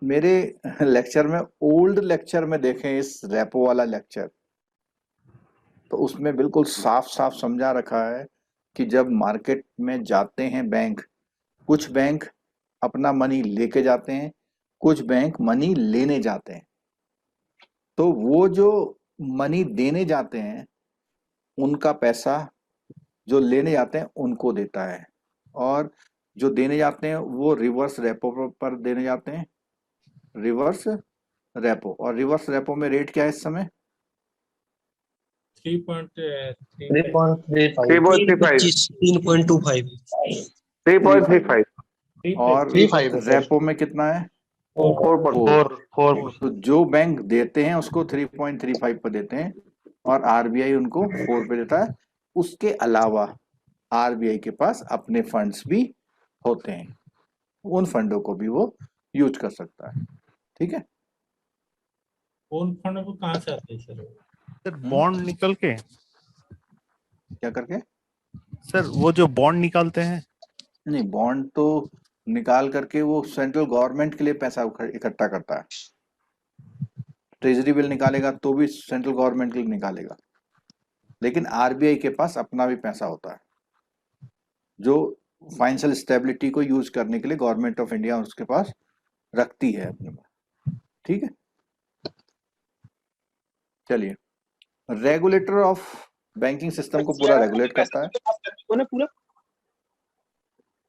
मेरे लेक्चर में ओल्ड लेक्चर में देखें इस रेपो वाला लेक्चर, तो उसमें बिल्कुल साफ साफ समझा रखा है कि जब मार्केट में जाते हैं बैंक, कुछ बैंक अपना मनी लेके जाते हैं, कुछ बैंक मनी लेने जाते हैं। तो वो जो मनी देने जाते हैं उनका पैसा जो लेने जाते हैं उनको देता है, और जो देने जाते हैं वो रिवर्स रेपो पर देने जाते हैं, रिवर्स रेपो। और रिवर्स रेपो में रेट क्या है इस समय? 3.35 और 3.35 रेपो में कितना है? 4 तो जो बैंक देते हैं उसको 3.35 पर देते हैं और आरबीआई उनको 4 पे देता है। उसके अलावा आरबीआई के पास अपने फंड्स भी होते हैं, उन फंडों को भी वो यूज कर सकता है। ठीक है। उन फंड को कहाँ से आते हैं सर? सर बॉन्ड निकल के, क्या करके? सर वो जो बॉन्ड निकालते हैं, नहीं, बॉन्ड तो निकाल करके वो सेंट्रल गवर्नमेंट के लिए पैसा इकट्ठा करता है। ट्रेजरी बिल निकालेगा तो भी सेंट्रल गवर्नमेंट के लिए निकालेगा, लेकिन आरबीआई के पास अपना भी पैसा होता है जो फाइनेंशियल स्टेबिलिटी को यूज करने के लिए गवर्नमेंट ऑफ इंडिया उसके पास रखती है अपने पास। ठीक है, चलिए। रेगुलेटर ऑफ बैंकिंग सिस्टम को पूरा रेगुलेट करता है।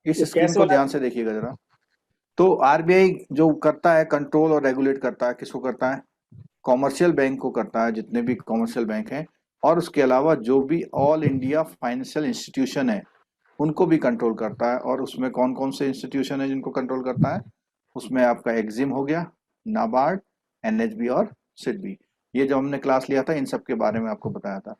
इस स्क्रीन को ध्यान से देखिएगा जरा। तो आरबीआई जो करता है कंट्रोल और रेगुलेट करता है, किसको करता है? कॉमर्शियल बैंक को करता है, जितने भी कॉमर्शियल बैंक हैं, और उसके अलावा जो भी ऑल इंडिया फाइनेंशियल इंस्टीट्यूशन है उनको भी कंट्रोल करता है। और उसमें कौन कौन से इंस्टीट्यूशन है जिनको कंट्रोल करता है? उसमें आपका एग्जिम हो गया, नाबार्ड, एनएचबी और सिडबी। ये जो हमने क्लास लिया था इन सब के बारे में आपको बताया था।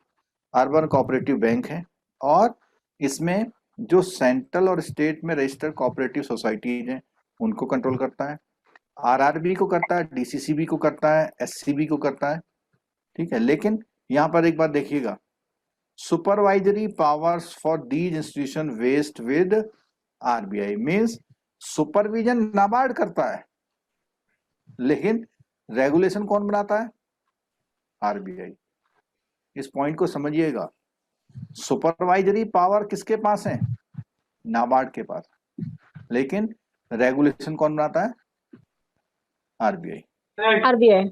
अर्बन कोऑपरेटिव बैंक है, और इसमें जो सेंट्रल और स्टेट में रजिस्टर्ड कोऑपरेटिव सोसाइटीज हैं उनको कंट्रोल करता है। आरआरबी को करता है, डीसीसीबी को करता है, एससीबी को करता है, ठीक है। लेकिन यहाँ पर एक बात देखिएगा, supervisory powers for these institution vest with RBI, means supervision NABARD करता है, लेकिन रेगुलेशन कौन बनाता है? आरबीआई। इस पॉइंट को समझिएगा। सुपरवाइजरी पावर किसके पास है? नाबार्ड के पास, लेकिन रेगुलेशन कौन बनाता है? आरबीआई। आरबीआई।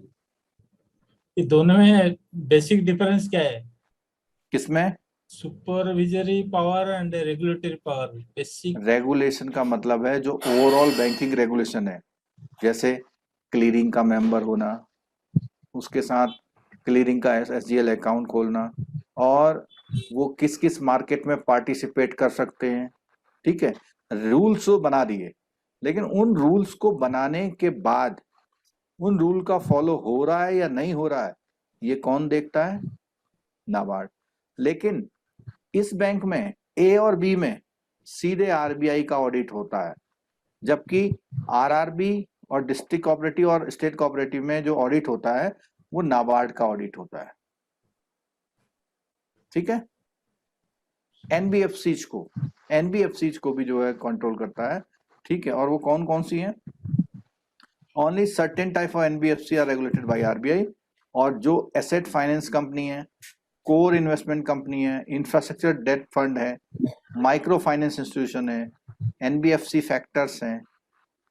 ये दोनों में बेसिक डिफरेंस क्या है? किसमें? Supervisory power and regulatory power. Basic regulation का मतलब है जो ओवरऑल बैंकिंग रेगुलेशन है, जैसे क्लीयरिंग का मेंबर होना, उसके साथ क्लीयरिंग का एसजीएल अकाउंट खोलना, और वो किस किस मार्केट में पार्टिसिपेट कर सकते हैं, ठीक है। रूल्स बना दिए, लेकिन उन रूल्स को बनाने के बाद उन रूल का फॉलो हो रहा है या नहीं हो रहा है, ये कौन देखता है? नाबार्ड। लेकिन इस बैंक में ए और बी में सीधे आरबीआई का ऑडिट होता है, जबकि आरआरबी और डिस्ट्रिक्ट कोऑपरेटिव और स्टेट कोऑपरेटिव में जो ऑडिट होता है वो नाबार्ड का ऑडिट होता है, ठीक है। एनबीएफसीज को भी जो है कंट्रोल करता है, ठीक है। और वो कौन कौन सी हैं? Only certain type of NBFC are regulated by RBI, और जो एसेट फाइनेंस कंपनी है, कोर इन्वेस्टमेंट कंपनी है, इंफ्रास्ट्रक्चर डेट फंड है, माइक्रो फाइनेंस इंस्टीट्यूशन है, एनबीएफसी फैक्टर्स हैं,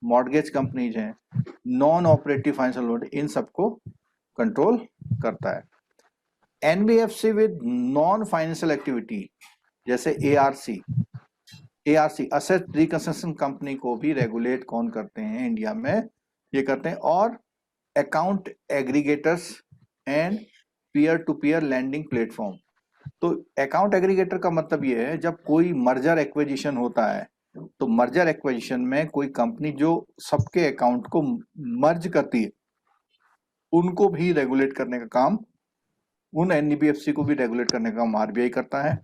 मॉर्गेज कंपनीज हैं, नॉन ऑपरेटिव फाइनेंशियल लोन, इन सबको कंट्रोल करता है। NBFC with non financial activity जैसे एआरसी असेट रिकंस्ट्रक्शन कंपनी को भी रेगुलेट कौन करते हैं? इंडिया में ये करते हैं। और account aggregators and peer to peer lending platform. तो अकाउंट एग्रीगेटर का मतलब ये है जब कोई मर्जर एक्विजिशन होता है, तो मर्जर एक्विजिशन में कोई कंपनी जो सबके अकाउंट को मर्ज करती है उनको भी रेगुलेट करने का काम, उन एनबीएफसी को भी रेगुलेट करने का काम आरबीआई करता है।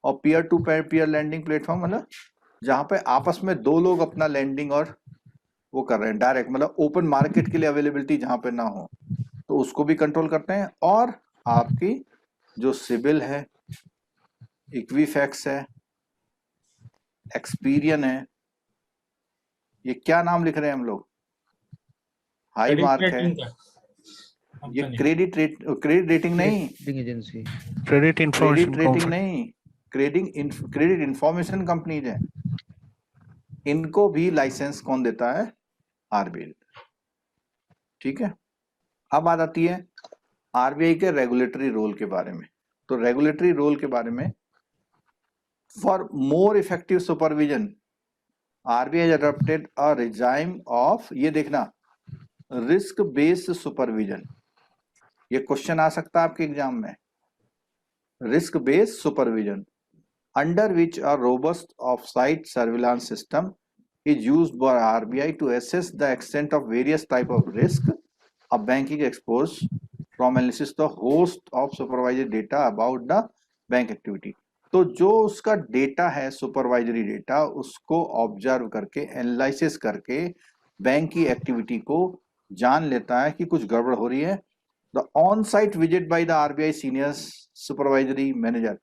और peer to peer lending platform मतलब जहां पे आपस में दो लोग अपना लैंडिंग और वो कर रहे हैं डायरेक्ट, मतलब ओपन मार्केट के लिए अवेलेबिलिटी जहां पे ना हो, तो उसको भी कंट्रोल करते हैं। और आपकी जो सिबिल है, इक्विफैक्स है, एक्सपीरियन है, ये क्या नाम लिख रहे हैं हम लोग? हाई मार्क है, ये क्रेडिट रेटिंग नहीं, एजेंसी, क्रेडिट इंफॉर्मेशन रेटिंग नहीं, क्रेडिट इंफॉर्मेशन कंपनीज है, इनको भी लाइसेंस कौन देता है? आरबीआई, ठीक है। अब बात आती है आरबीआई के रेगुलेटरी रोल के बारे में। तो रेगुलेटरी रोल के बारे में, for more effective supervision RBI adopted a regime of, ये देखना, रिस्क बेस्ड सुपरविजन। ये क्वेश्चन आ सकता है आपके एग्जाम में, risk based supervision, under which a robust of site surveillance system is used by RBI to assess the extent of various type of risk a banking exposed from analysis the host of supervisory data about the bank activity। तो जो उसका डेटा है सुपरवाइजरी डेटा, उसको ऑब्जर्व करके एनालिसिस करके बैंक की एक्टिविटी को जान लेता है कि कुछ गड़बड़ हो रही है। The on site visit by the RBI senior supervisory manager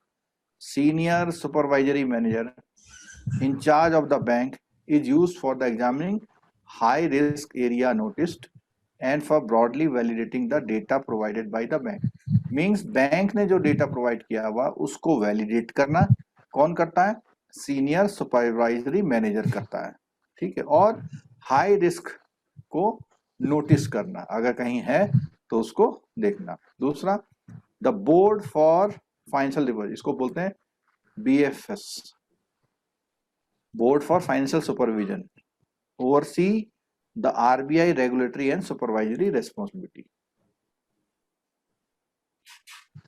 in charge of the bank is used for the examining high risk area noticed and for broadly validating the data provided by the bank। Means bank ने जो डेटा प्रोवाइड किया हुआ उसको वैलिडेट करना कौन करता है? सीनियर सुपरवाइजरी मैनेजर करता है, ठीक है। और हाई रिस्क को नोटिस करना, अगर कहीं है तो उसको देखना। दूसरा, the board for financial report, इसको बोलते हैं BFS, board for financial supervision, oversee the RBI regulatory and supervisory responsibility.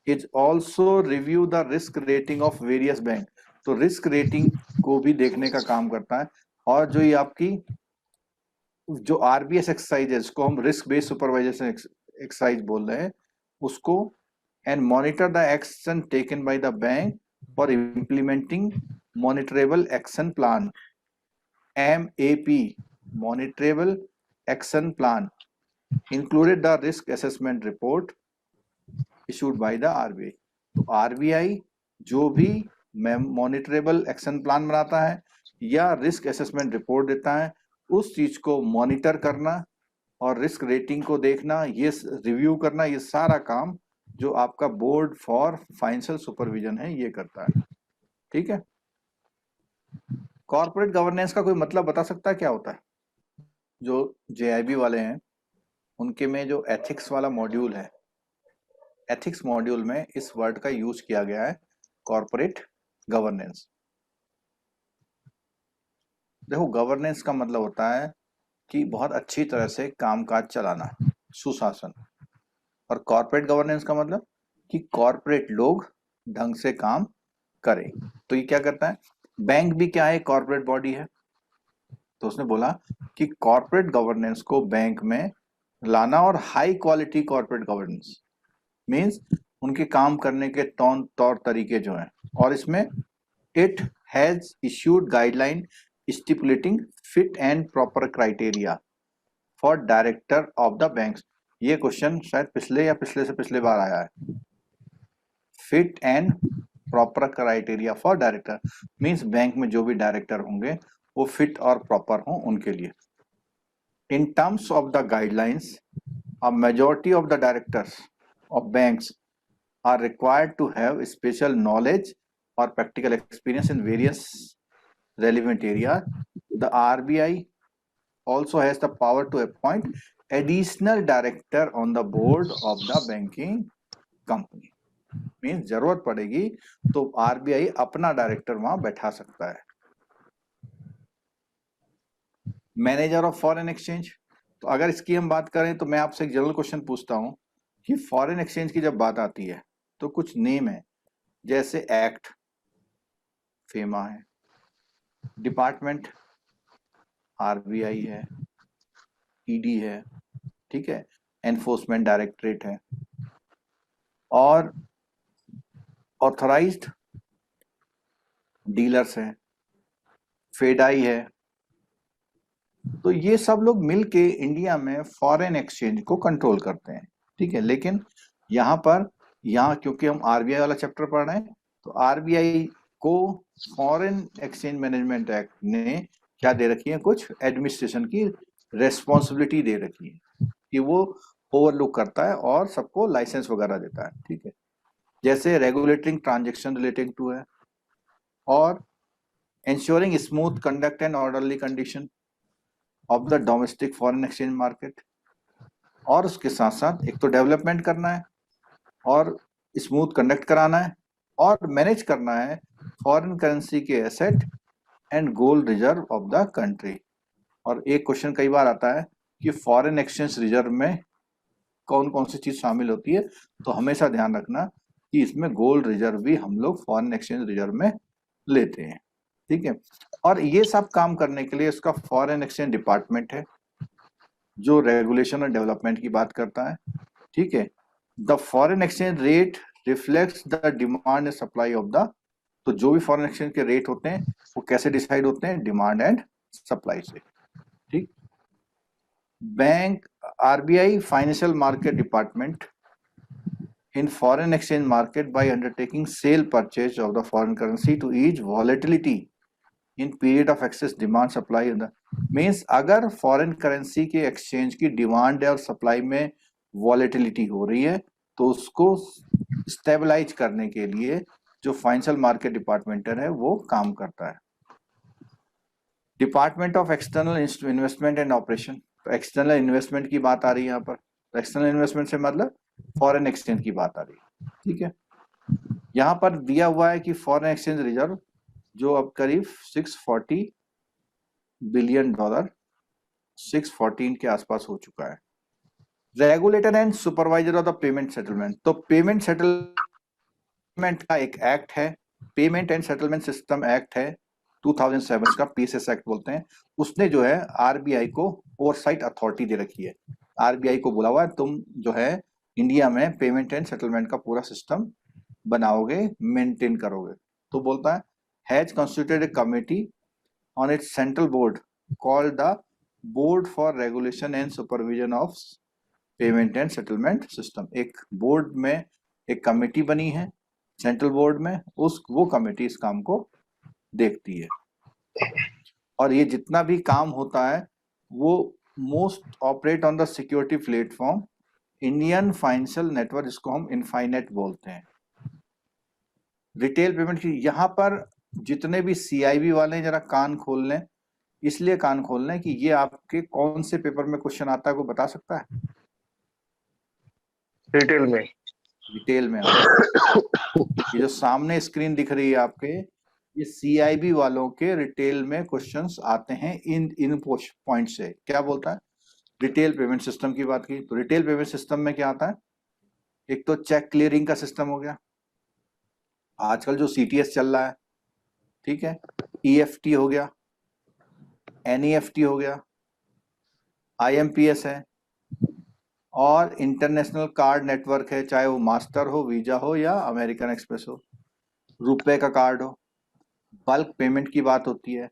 Is also review the risk rating of various bank, तो रिस्क रेटिंग को भी देखने का काम करता है। और जो ये आपकी जो RBS एक्सरसाइज है, जिसको हम रिस्क बेस्ड सुपरवाइजेशन एक्सरसाइज बोल रहे हैं, उसको and monitor the action taken by the bank for implementing monitorable action plan, MAP, monitorable action plan, included the risk assessment report issued by the RBI। तो RBI जो भी मॉनिटरेबल एक्शन प्लान बनाता है या रिस्क असेसमेंट रिपोर्ट देता है, उस चीज को मॉनिटर करना और रिस्क रेटिंग को देखना, ये रिव्यू करना, ये सारा काम जो आपका बोर्ड फॉर फाइनेंशियल सुपरविजन है ये करता है। ठीक है। कॉर्पोरेट गवर्नेंस का कोई मतलब बता सकता है क्या होता है? जो JIB वाले हैं उनके में जो एथिक्स वाला मॉड्यूल है, एथिक्स मॉड्यूल में इस वर्ड का यूज किया गया है, कॉर्पोरेट गवर्नेंस। देखो, गवर्नेंस का मतलब होता है कि बहुत अच्छी तरह से कामकाज चलाना, सुशासन। और कॉर्पोरेट गवर्नेंस का मतलब कि कॉर्पोरेट लोग ढंग से काम करें। तो ये क्या करता है? बैंक भी क्या है? कॉर्पोरेट बॉडी है। तो उसने बोला कि कॉर्पोरेट गवर्नेंस को बैंक में लाना, और high quality corporate governance means उनके काम करने के तौर तरीके जो हैं, और इसमें it has issued guideline stipulating fit and proper criteria for director of the banks. ये क्वेश्चन शायद पिछले या पिछले से पिछले बार आया है। Fit and proper criteria for director means bank में जो भी डायरेक्टर होंगे वो फिट और प्रॉपर हों उनके लिए। In terms of the guidelines, a majority of the directors of banks are required to have special knowledge or practical experience in various relevant areas. The RBI also has the power to appoint additional director on the board of the banking company. Means जरूरत पड़ेगी तो RBI अपना डायरेक्टर वहां बैठा सकता है। मैनेजर ऑफ फॉरेन एक्सचेंज, तो अगर इसकी हम बात करें तो मैं आपसे एक जनरल क्वेश्चन पूछता हूं कि फॉरेन एक्सचेंज की जब बात आती है तो कुछ नेम है, जैसे एक्ट, फेमा है, डिपार्टमेंट RBI है, ED है, ठीक है, एनफोर्समेंट डायरेक्टरेट है, और ऑथराइज्ड डीलर्स है, फेडाई है। तो ये सब लोग मिलके इंडिया में फॉरेन एक्सचेंज को कंट्रोल करते हैं। ठीक है, लेकिन यहाँ क्योंकि हम RBI वाला चैप्टर पढ़ रहे हैं, तो RBI को फॉरेन एक्सचेंज मैनेजमेंट एक्ट ने क्या दे रखी है? कुछ एडमिनिस्ट्रेशन की रेस्पॉन्सिबिलिटी दे रखी है कि वो ओवरलुक करता है और सबको लाइसेंस वगैरह देता है। ठीक है, जैसे रेगुलेटिंग ट्रांजेक्शन रिलेटिंग टू है, और ensuring smooth conduct and orderly condition of the domestic foreign exchange market, और उसके साथ साथ एक तो डेवलपमेंट करना है और स्मूथ कंडक्ट कराना है और मैनेज करना है फॉरेन करेंसी के asset and gold reserve of the country. और एक क्वेश्चन कई बार आता है कि फॉरेन एक्सचेंज रिजर्व में कौन कौन सी चीज शामिल होती है, तो हमेशा ध्यान रखना कि इसमें गोल्ड रिजर्व भी हम लोग फॉरेन एक्सचेंज रिजर्व में लेते हैं। ठीक है, और ये सब काम करने के लिए इसका फॉरेन एक्सचेंज डिपार्टमेंट है जो रेगुलेशन और डेवलपमेंट की बात करता है। ठीक है, the foreign exchange rate reflects the demand and supply of the, तो जो भी फॉरेन एक्सचेंज के रेट होते हैं वो कैसे डिसाइड होते हैं? डिमांड एंड सप्लाई से। ठीक, bank RBI financial market department in foreign exchange market by undertaking sale purchase of the foreign currency to ease volatility in period of excess demand supply in the means अगर foreign currency के exchange की demand और supply में volatility हो रही है तो उसको stabilize करने के लिए जो फाइनेंशियल मार्केट डिपार्टमेंटर है वो काम करता है। Department of external investment and operation, तो एक्सटर्नल इन्वेस्टमेंट की बात आ रही है यहाँ पर। एक्सटर्नल इन्वेस्टमेंट से मतलब फॉरेन एक्सचेंज की बात आ रही है, ठीक है। यहाँ पर दिया हुआ है कि फॉरेन एक्सचेंज रिजर्व जो अब करीब $640 बिलियन 614 के आसपास हो चुका है। Regulator and supervisor of the payment settlement, तो पेमेंट सेटलमेंट का एक एक्ट है, payment and settlement system act है 2007 का, पीएसएस एक्ट बोलते हैं। उसने जो है आरबीआई को ओवरसाइट अथॉरिटी दे रखी है। आरबीआई को बोला हुआ है तुम जो है इंडिया में पेमेंट एंड सेटलमेंट का पूरा सिस्टम बनाओगे, मेंटेन करोगे। तो बोलता है has constituted A committee on it's central board called the board for regulation and supervision of payment and settlement system. एक बोर्ड में एक कमेटी बनी है सेंट्रल बोर्ड में, वो कमेटी इस काम को देखती है। और ये जितना भी काम होता है वो most operate on the security platform Indian financial network, जिसको हम इनफाइनेट बोलते हैं। रिटेल पेमेंट की यहाँ पर जितने भी सीआईबी वाले जरा कान खोल लें, इसलिए कान खोल लें कि ये आपके कौन से पेपर में क्वेश्चन आता है, कोई बता सकता है? रिटेल में, डिटेल में ये जो सामने स्क्रीन दिख रही है आपके, ये सीआईबी वालों के रिटेल में क्वेश्चंस आते हैं इन पॉइंट से। क्या बोलता है? रिटेल पेमेंट सिस्टम की बात की तो रिटेल पेमेंट सिस्टम में क्या आता है? एक तो चेक क्लियरिंग का सिस्टम हो गया, आजकल जो सीटीएस चल रहा है, ठीक है, ईएफटी हो गया, एनईएफटी हो गया, आईएमपीएस है, और इंटरनेशनल कार्ड नेटवर्क है, चाहे वो मास्टर हो, वीजा हो या अमेरिकन एक्सप्रेस हो, रुपए का कार्ड हो। बल्क पेमेंट की बात होती है,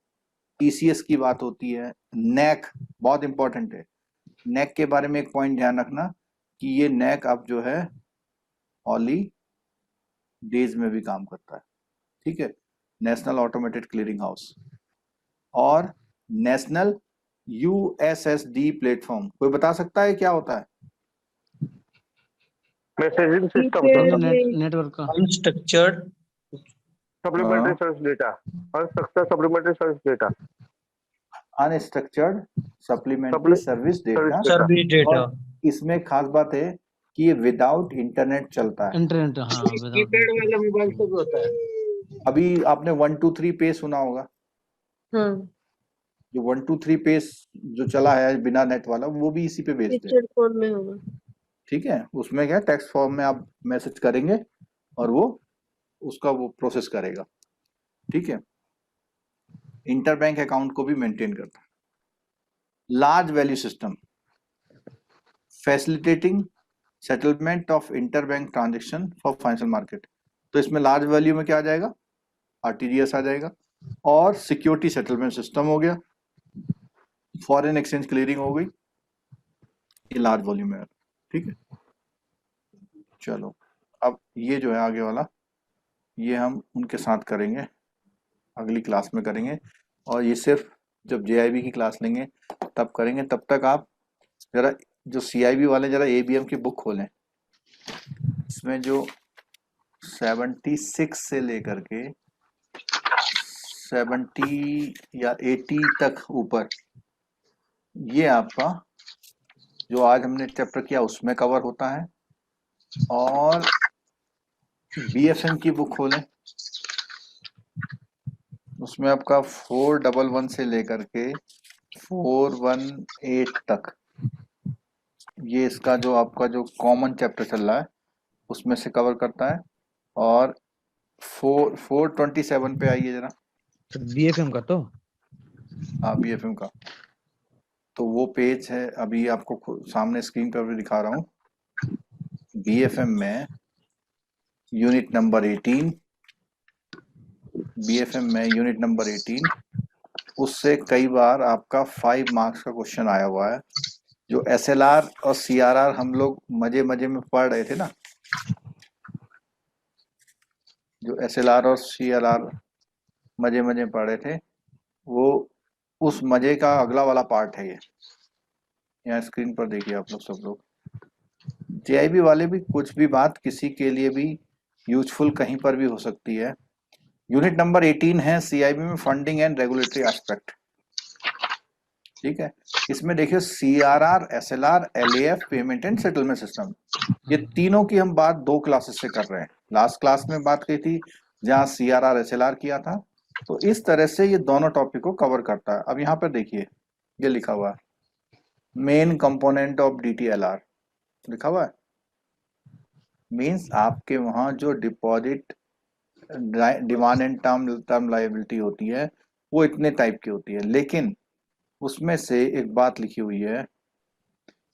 टीसीएस की बात होती है, नैक बहुत इंपॉर्टेंट है। नैक के बारे में एक पॉइंट ध्यान रखना कि ये नैक अब जो है हॉली डेज में भी काम करता है, ठीक है, नेशनल ऑटोमेटेड क्लियरिंग हाउस, और नेशनल यूएसएसडी प्लेटफॉर्म। कोई बता सकता है क्या होता है? मैसेजिंग सिस्टम, नेटवर्क का unstructured supplementary search data, unstructured supplementary search data, unstructured supplementary service data. Service data. और इसमें खास बात है कि ये विदाउट इंटरनेट चलता है। इंटरनेट, हाँ, कीपैड वाले मोबाइल से भी होता है। अभी आपने 1 2 3 पे सुना होगा, जो 1 2 3 पे जो चला है बिना नेट वाला, वो भी इसी पे भेजते हैं, फोन में होगा। ठीक है। उसमें क्या टेक्स्ट फॉर्म में आप मैसेज करेंगे और वो उसका वो प्रोसेस करेगा, ठीक है। इंटरबैंक अकाउंट को भी मेंटेन करता है। Large value system facilitating settlement of interbank transaction for financial market. तो इसमें लार्ज वैल्यू में क्या आ जाएगा? आरटीजीएस आ जाएगा, और सिक्योरिटी सेटलमेंट सिस्टम हो गया, फॉरेन एक्सचेंज क्लियरिंग हो गई, ये लार्ज वॉल्यूम में, ठीक है। चलो अब ये जो है आगे वाला, ये हम उनके साथ करेंगे, अगली क्लास में करेंगे, और ये सिर्फ जब जेआईबी की क्लास लेंगे तब करेंगे। तब तक आप जरा जो सीआईबी वाले जरा एबीएम की बुक खोलें, इसमें जो 76 से लेकर के 70 या 80 तक ऊपर, ये आपका जो आज हमने चैप्टर किया उसमें कवर होता है। और बीएफएम की बुक खोलें, उसमें आपका 411 से लेकर के 418 तक, ये इसका जो आपका जो कॉमन चैप्टर चल रहा है उसमें से कवर करता है। और 427 पे आइए जरा, बीएफएम का, तो हाँ बीएफएम का, तो वो पेज है, अभी आपको सामने स्क्रीन पर भी दिखा रहा हूँ। बीएफएम में यूनिट नंबर 18, बीएफएम में यूनिट नंबर 18, उससे कई बार आपका 5 मार्क्स का क्वेश्चन आया हुआ है। जो एसएलआर और सीआरआर हम लोग मजे मजे में पढ़ रहे थे ना, जो एसएलआर और सीआरआर मजे मजे में पढ़ रहे थे, वो उस मजे का अगला वाला पार्ट है। ये यहाँ स्क्रीन पर देखिए आप लोग सब लोग। जेआईबी वाले भी कुछ भी बात किसी के लिए भी यूजफुल कहीं पर भी हो सकती है। यूनिट नंबर 18 है सीआईबी में फंडिंग एंड रेगुलेटरी एस्पेक्ट। ठीक है। इसमें देखिए CRR, SLR, LAF, payment and settlement system, ये तीनों की हम बात 2 क्लासेस से कर रहे हैं। लास्ट क्लास में बात की थी जहां CRR SLR किया था, तो इस तरह से ये दोनों टॉपिक को कवर करता है। अब यहाँ पर देखिए ये लिखा हुआ है मेन कंपोनेंट ऑफ DTLR लिखा हुआ है, मीन्स आपके वहां जो deposit demand and term liability होती है वो इतने टाइप की होती है, लेकिन उसमें से एक बात लिखी हुई है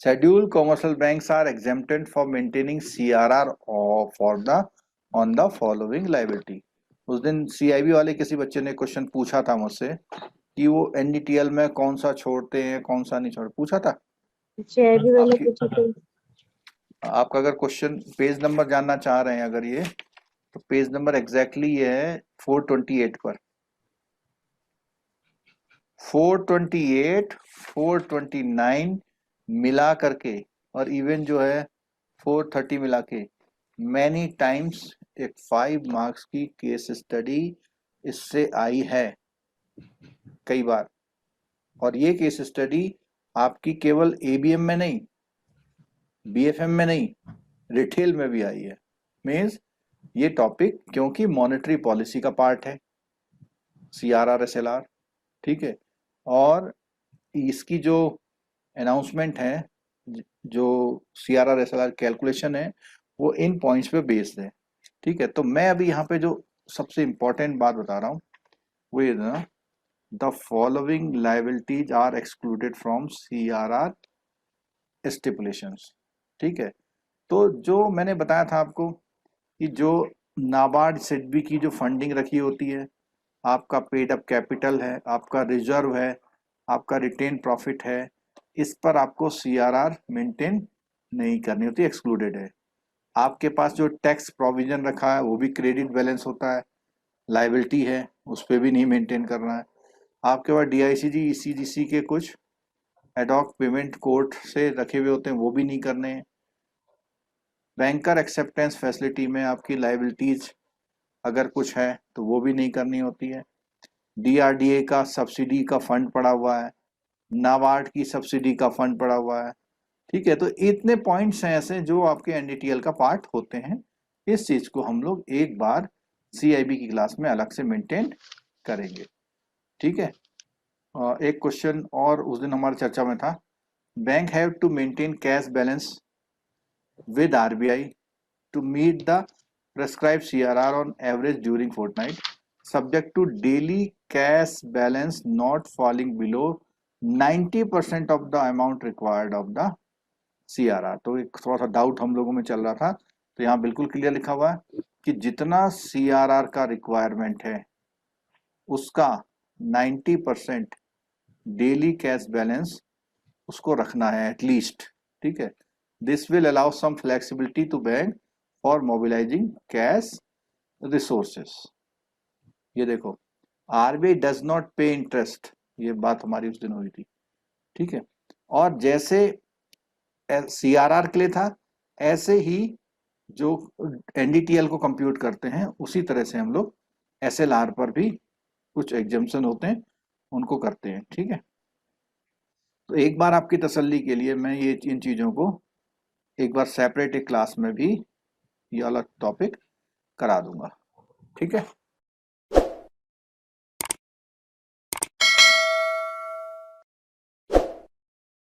scheduled commercial banks are exempted for maintaining CRR for the on the following liability. उस दिन CIB वाले किसी बच्चे ने क्वेश्चन पूछा था मुझसे कि वो NDTL में कौन सा छोड़ते हैं कौन सा नहीं छोड़ते, पूछा था। CIB वाले पूछे थे। आपका अगर क्वेश्चन पेज नंबर जानना चाह रहे हैं अगर ये, तो पेज नंबर एग्जैक्टली ये है 428 पर। 428, 429 मिला करके और इवन जो है 430 मिला के मैनी टाइम्स एक 5 मार्क्स की केस स्टडी इससे आई है कई बार, और ये केस स्टडी आपकी केवल ABM में नहीं, BFM में नहीं, रिटेल में भी आई है। मीन्स ये टॉपिक क्योंकि मॉनेटरी पॉलिसी का पार्ट है CRR SLR, ठीक है, और इसकी जो अनाउंसमेंट है, जो CRR SLR कैलकुलेशन है वो इन पॉइंट्स पे बेस्ड है, ठीक है। तो मैं अभी यहाँ पे जो सबसे इंपॉर्टेंट बात बता रहा हूँ वो ये ना, the following liabilities are excluded from CRR stipulations, ठीक है। तो जो मैंने बताया था आपको कि जो नाबार्ड SIDBI की जो फंडिंग रखी होती है, आपका पेड अप कैपिटल है, आपका रिजर्व है, आपका रिटेन प्रॉफिट है, इस पर आपको CRR मेंटेन नहीं करनी होती, एक्सक्लूडेड है। आपके पास जो टैक्स प्रोविजन रखा है वो भी क्रेडिट बैलेंस होता है, लायबिलिटी है, उस पर भी नहीं मेंटेन करना है। आपके पास DICG ECGC के कुछ एडॉक पेमेंट कोर्ट से रखे हुए होते हैं, वो भी नहीं करने हैं। बैंकर एक्सेप्टेंस फैसिलिटी में आपकी लायबिलिटीज अगर कुछ है तो वो भी नहीं करनी होती है। DRDA का सब्सिडी का फंड पड़ा हुआ है, नाबार्ड की सब्सिडी का फंड पड़ा हुआ है, ठीक है। तो इतने पॉइंट्स हैं ऐसे जो आपके NDTL का पार्ट होते हैं। इस चीज को हम लोग एक बार CIB की क्लास में अलग से मेंटेन करेंगे, ठीक है। एक क्वेश्चन और उस दिन हमारी चर्चा में था, bank have to maintain cash balance with RBI to meet the prescribed CRR on average during fortnight, subject to daily cash balance not falling below 90% of the amount required of the CRR। तो एक थोड़ा सा डाउट हम लोगों में चल रहा था, तो यहाँ बिल्कुल क्लियर लिखा हुआ है कि जितना CRR का रिक्वायरमेंट है उसका 90% डेली कैश बैलेंस उसको रखना है एटलीस्ट, ठीक है। This will allow some flexibility to bank for mobilizing cash resources। ये देखो RBI does not pay interest, ये बात हमारी उस दिन हुई थी, ठीक है। और जैसे CRR के लिए था ऐसे ही जो NDTL को कंप्यूट करते हैं उसी तरह से हम लोग SLR पर भी कुछ एग्जम्पशन होते हैं उनको करते हैं, ठीक है। तो एक बार आपकी तसल्ली के लिए मैं ये इन चीजों को एक बार सेपरेट एक क्लास में भी ये वाला टॉपिक करा दूंगा, ठीक है।